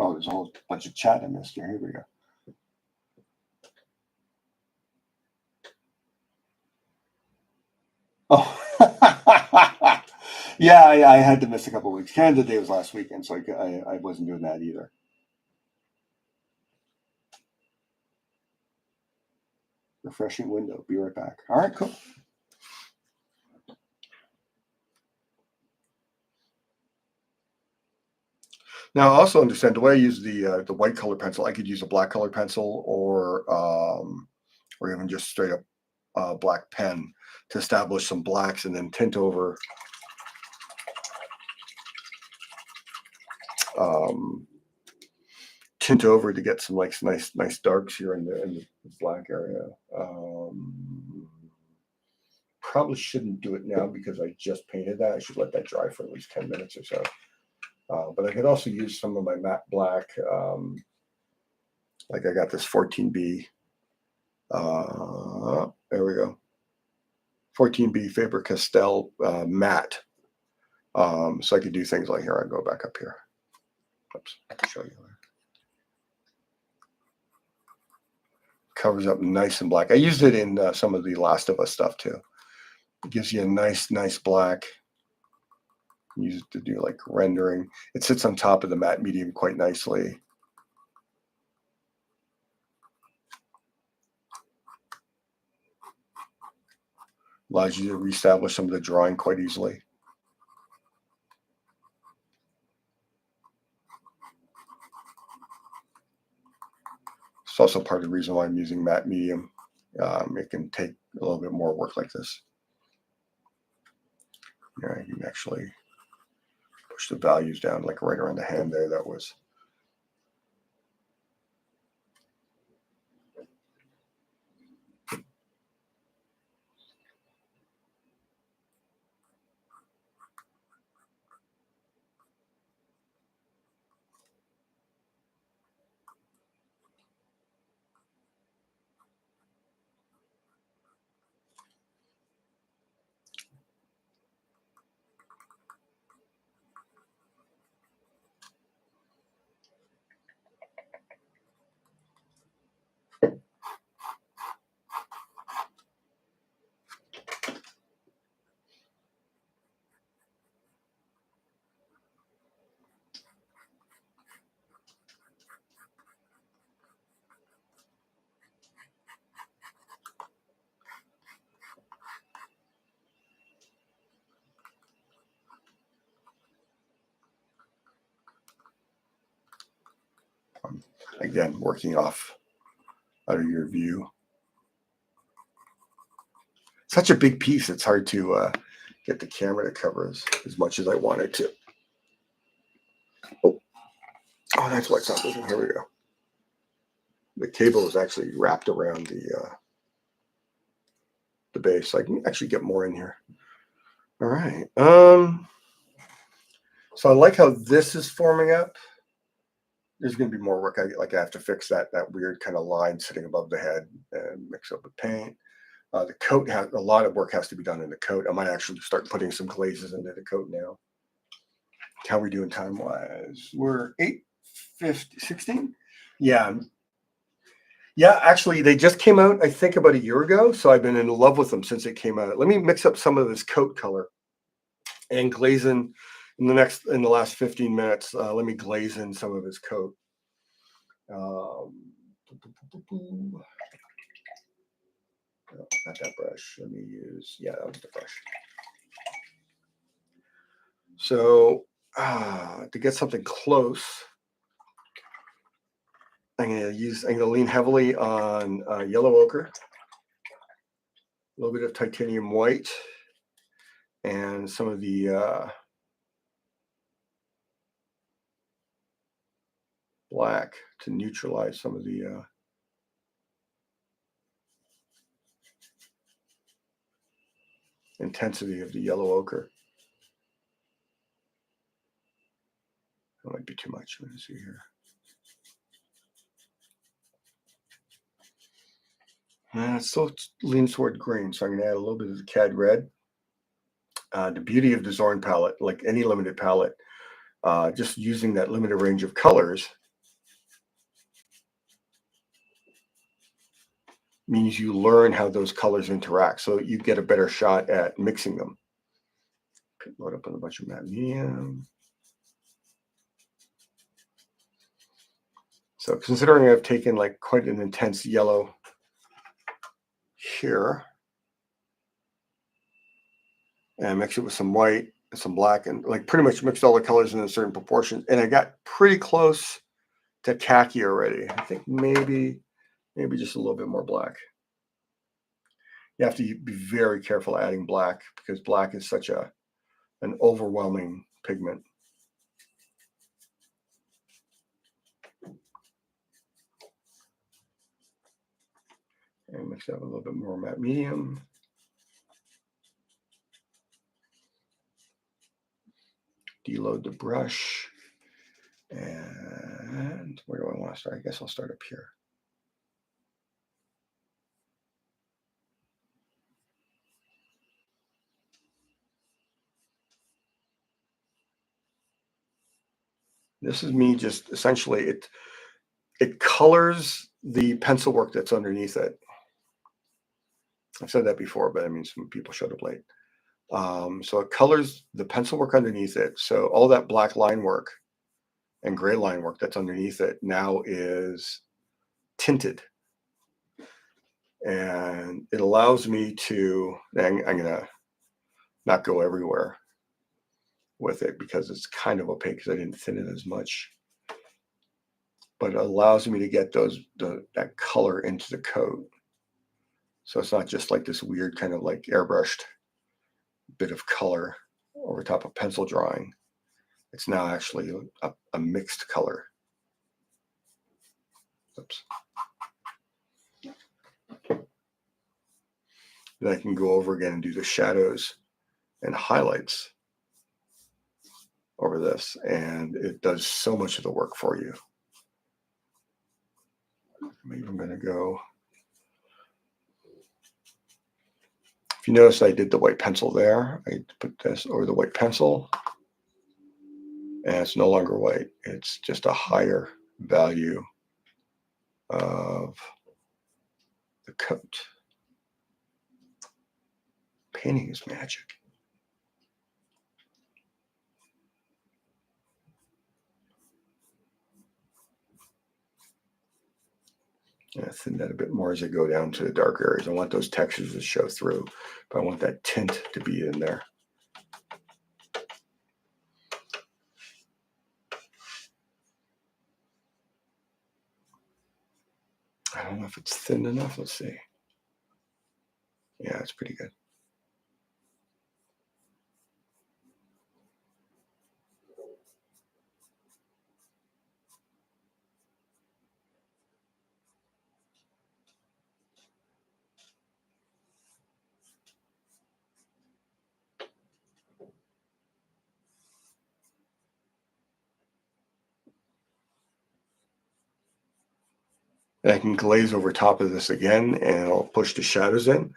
Oh, there's a whole bunch of chat I missed here. Here we go. Oh, yeah, I had to miss a couple of weeks. Canada Day was last weekend, so I wasn't doing that either. Refreshing window. Be right back. All right, cool. Now, I also understand the way I use the white color pencil. I could use a black color pencil or even just straight up black pen to establish some blacks and then tint over to get some like nice darks here in the black area. Probably shouldn't do it now because I just painted that. I should let that dry for at least 10 minutes or so. But I could also use some of my matte black. Like I got this 14B. There we go. 14B Faber-Castell matte. So I could do things like here. I go back up here. Oops, I can show you. Covers up nice and black. I used it in some of the Last of Us stuff too. It gives you a nice black. Use it to do like rendering. It sits on top of the matte medium quite nicely. Allows you to reestablish some of the drawing quite easily. It's also part of the reason why I'm using matte medium. It can take a little bit more work like this. Yeah, you can actually push the values down like right around the hand there. That was. Again, working off out of your view. Such a big piece, it's hard to get the camera to cover as much as I wanted to. Oh, that's why it's not moving. Here we go. The cable is actually wrapped around the base, so I can actually get more in here. All right. So I like how this is forming up. There's going to be more work. I have to fix that weird kind of line sitting above the head and mix up with paint. The coat has a lot of work has to be done in the coat. I might actually start putting some glazes into the coat now. How are we doing time wise? We're 8:16. Yeah. Yeah, actually, they just came out, I think, about a year ago. So I've been in love with them since it came out. Let me mix up some of this coat color and glaze in the last 15 minutes. Let me glaze in some of his coat. No, not that brush. Let me use, yeah, that was the brush. So to get something close, I'm going to lean heavily on yellow ochre, a little bit of titanium white, and some of the black to neutralize some of the intensity of the yellow ochre. That might be too much. Let me see here. And it still leans toward green, so I'm going to add a little bit of the cad red. The beauty of the Zorn palette, like any limited palette, just using that limited range of colors means you learn how those colors interact, so you get a better shot at mixing them. Load up on a bunch of matte medium. So considering I've taken like quite an intense yellow here, and mix it with some white and some black, and like pretty much mixed all the colors in a certain proportion, and I got pretty close to khaki already. I think maybe just a little bit more black. You have to be very careful adding black because black is such an overwhelming pigment. And mix that with a little bit more matte medium. Deload the brush. And where do I want to start? I guess I'll start up here. This is me just essentially, it colors the pencil work that's underneath it. I've said that before, but I mean, some people showed up late. So it colors the pencil work underneath it. So all that black line work and gray line work that's underneath it now is tinted. And it allows me to, I'm going to not go everywhere with it because it's kind of opaque because I didn't thin it as much. But it allows me to get that color into the coat. So it's not just like this weird kind of like airbrushed bit of color over top of pencil drawing. It's now actually a mixed color. Oops. Then I can go over again and do the shadows and highlights over this, and it does so much of the work for you. Maybe I'm going to go. If you notice, I did the white pencil there. I put this over the white pencil, and it's no longer white. It's just a higher value of the coat. Painting is magic. Yeah, thin that a bit more as I go down to the dark areas. I want those textures to show through, but I want that tint to be in there. I don't know if it's thin enough. Let's see. Yeah, it's pretty good. And I can glaze over top of this again, and I'll push the shadows in.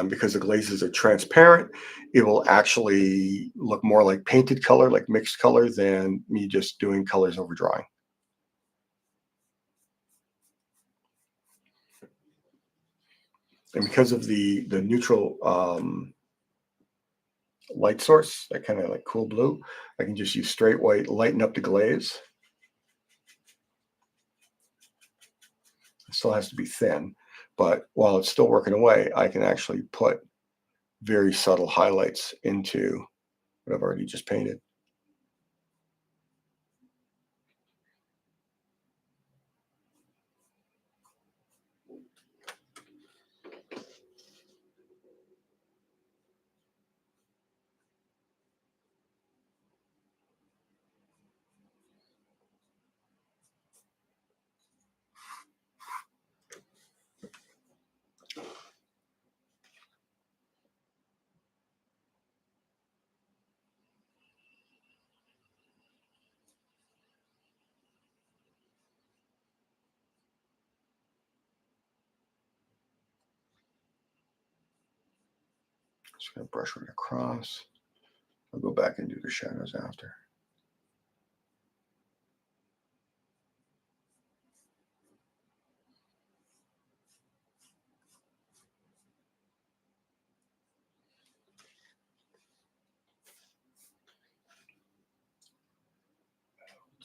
Because the glazes are transparent, it will actually look more like painted color, like mixed color, than me just doing colors over drawing. And because of the neutral light source, that kind of like cool blue, I can just use straight white, lighten up the glaze. It still has to be thin, but while it's still working away, I can actually put very subtle highlights into what I've already just painted. Just going to brush right across. I'll go back and do the shadows after.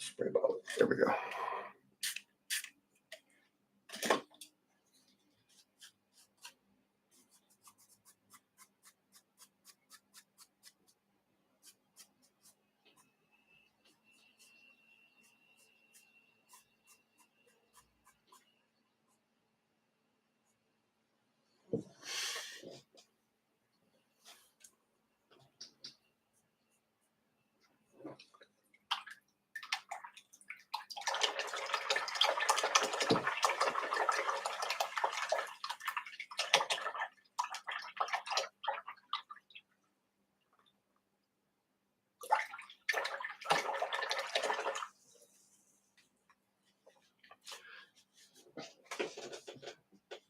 spray bottle. There we go.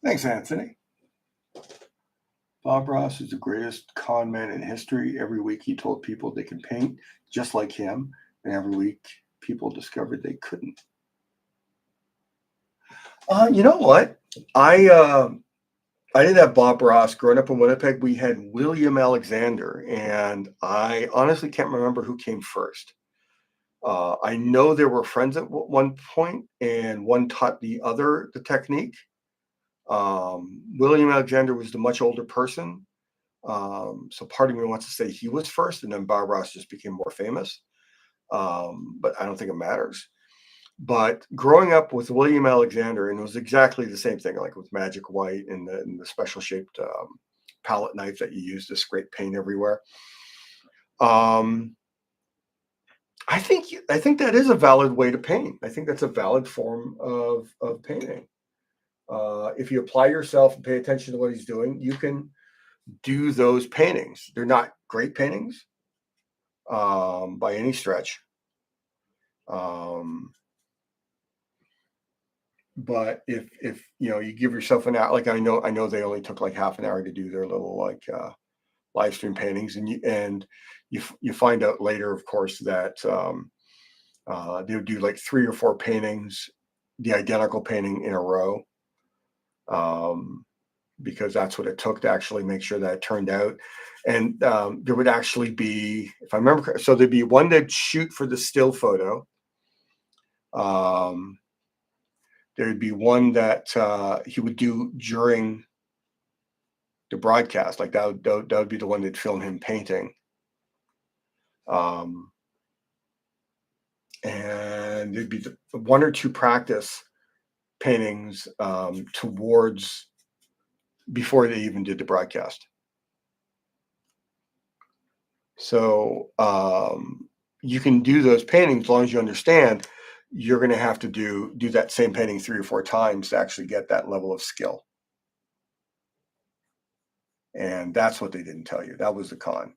Thanks, Anthony. Bob Ross is the greatest con man in history. Every week he told people they could paint just like him, and every week people discovered they couldn't. You know what? I didn't have Bob Ross. Growing up in Winnipeg, we had William Alexander, and I honestly can't remember who came first. I know they were friends at one point, and one taught the other the technique. William Alexander was the much older person. So part of me wants to say he was first, and then Bob Ross just became more famous. But I don't think it matters. But growing up with William Alexander, and it was exactly the same thing, like with Magic White and the special shaped palette knife that you use to scrape paint everywhere. I think that is a valid way to paint. I think that's a valid form of painting. If you apply yourself and pay attention to what he's doing, you can do those paintings. They're not great paintings by any stretch. But if you give yourself an hour, like I know they only took like half an hour to do their little like live stream paintings, and you find out later, of course, that they would do like 3 or 4 paintings, the identical painting in a row, because that's what it took to actually make sure that it turned out. And there would actually be, if I remember, so there'd be one they'd shoot for the still photo. There'd be one that he would do during the broadcast, like that would be the one that filmed him painting. And there'd be the 1 or 2 practice paintings towards before they even did the broadcast. So you can do those paintings as long as you understand you're going to have to do that same painting 3 or 4 times to actually get that level of skill. And that's what they didn't tell you. That was the con.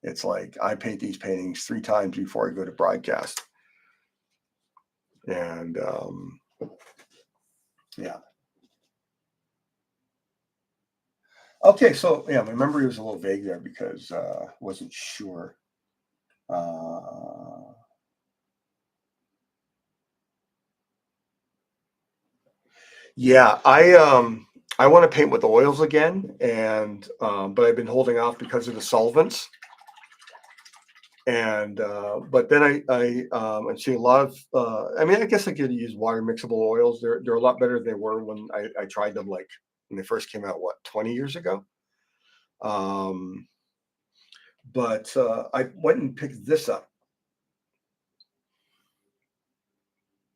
It's like, I paint these paintings 3 times before I go to broadcast. And yeah. Okay, so yeah, my memory was a little vague there because I wasn't sure. Yeah, I want to paint with oils again, and but I've been holding off because of the solvents. And but then I'm seeing a lot of I mean, I guess I could use water mixable oils. They're a lot better than they were when I tried them, like when they first came out, what, 20 years ago. But I went and picked this up.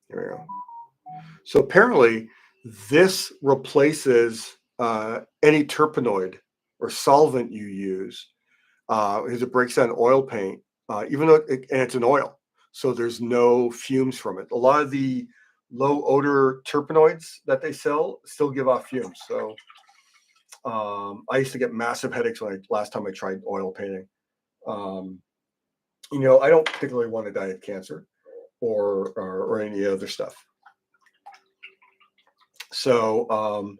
Here we go. So apparently this replaces any terpenoid or solvent you use, because it breaks down oil paint, even though and it's an oil, so there's no fumes from it. A lot of the low odor terpenoids that they sell still give off fumes. So I used to get massive headaches last time I tried oil painting. I don't particularly want to die of cancer or any other stuff. So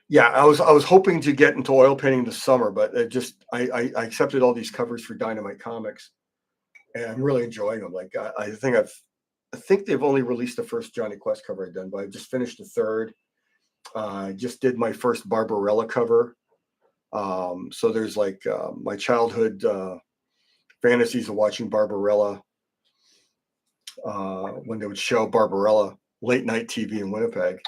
yeah, I was hoping to get into oil painting this summer, but I accepted all these covers for Dynamite Comics, and I'm really enjoying them. Like I think they've only released the first Johnny Quest cover I've done, but I just finished the third. I just did my first Barbarella cover. So there's like my childhood fantasies of watching Barbarella. when they would show Barbarella late night TV in Winnipeg.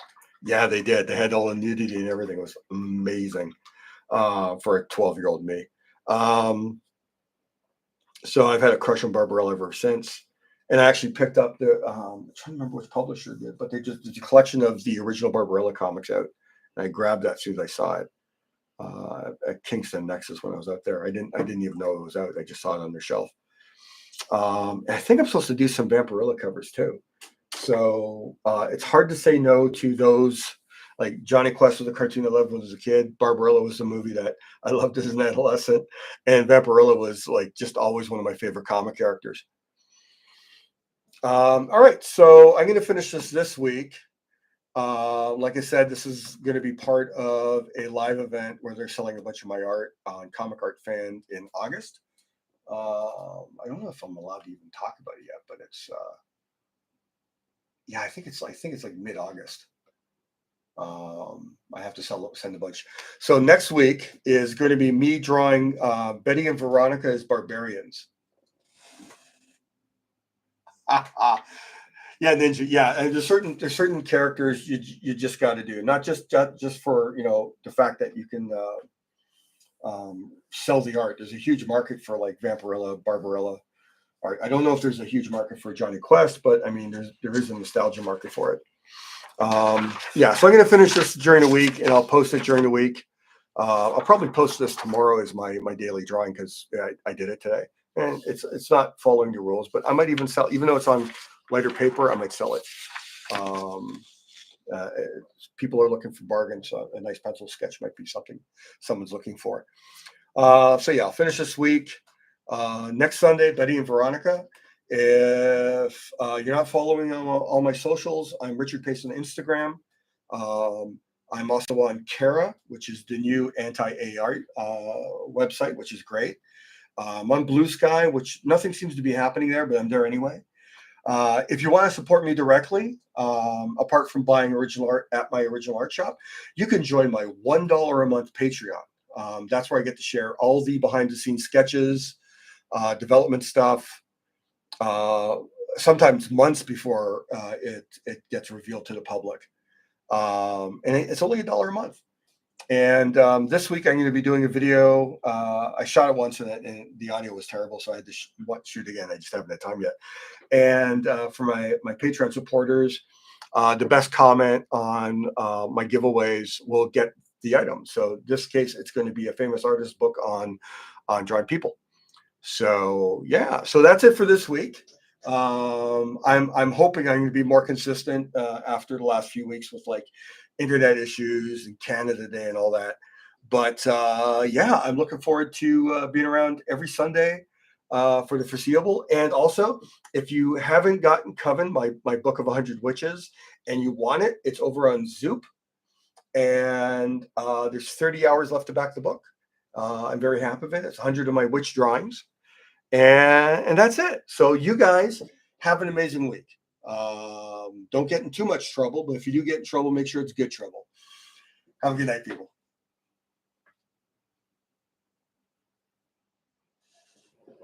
Yeah, they did. They had all the nudity and everything. It was amazing for a 12-year-old me. So I've had a crush on Barbarella ever since. And I actually picked up the, I'm trying to remember which publisher did, but they just did a collection of the original Barbarella comics out. And I grabbed that as soon as I saw it at Kingston Nexus when I was out there. I didn't even know it was out. I just saw it on their shelf. I think I'm supposed to do some Vampirilla covers too. So it's hard to say no to those. Like Johnny Quest was a cartoon I loved when I was a kid. Barbarella was a movie that I loved as an adolescent. And Vampirilla was like just always one of my favorite comic characters. All right, so I'm going to finish this week. Like I said, this is going to be part of a live event where they're selling a bunch of my art on Comic Art Fan in August. I don't know if I'm allowed to even talk about it yet, but it's yeah, I think it's like mid-August. I have to send a bunch. So next week is going to be me drawing Betty and Veronica as barbarians. Yeah, Ninja. Yeah, and there's certain characters you just got to do, not just for the fact that you can sell the art. There's a huge market for like Vampirilla, Barbarella art. I don't know if there's a huge market for Johnny Quest, but I mean there is a nostalgia market for it. Yeah, so I'm going to finish this during the week, and I'll post it during the week. I'll probably post this tomorrow as my daily drawing because I did it today, and it's not following the rules, but I might even sell, even though it's on lighter paper, I might sell it. People are looking for bargains, so a nice pencil sketch might be something someone's looking for. So yeah, I'll finish this week. Next Sunday, Betty and Veronica. If you're not following on all my socials, I'm Richard Pace on Instagram. I'm also on Kara, which is the new anti-art website, which is great. I'm on Bluesky, which nothing seems to be happening there, but I'm there anyway. If you want to support me directly, apart from buying original art at my original art shop, you can join my $1 a month Patreon. That's where I get to share all the behind the scenes sketches, development stuff, sometimes months before it gets revealed to the public. And it's only $1 a month. And this week I'm going to be doing a video. I shot it once and the audio was terrible, so I had to shoot again. I just haven't had time yet. And for my Patreon supporters, the best comment on my giveaways will get the item. So this case, it's going to be a famous artist book on drawing people. So yeah, so that's it for this week. I'm hoping I'm going to be more consistent after the last few weeks with like internet issues and Canada Day and all that. But yeah, I'm looking forward to being around every Sunday for the foreseeable. And also, if you haven't gotten Coven, my book of 100 witches, and you want it, it's over on Zoop. And there's 30 hours left to back the book. I'm very happy with it. It's 100 of my witch drawings. And that's it. So you guys have an amazing week. Don't get in too much trouble, but if you do get in trouble, make sure it's good trouble. Have a good night, people.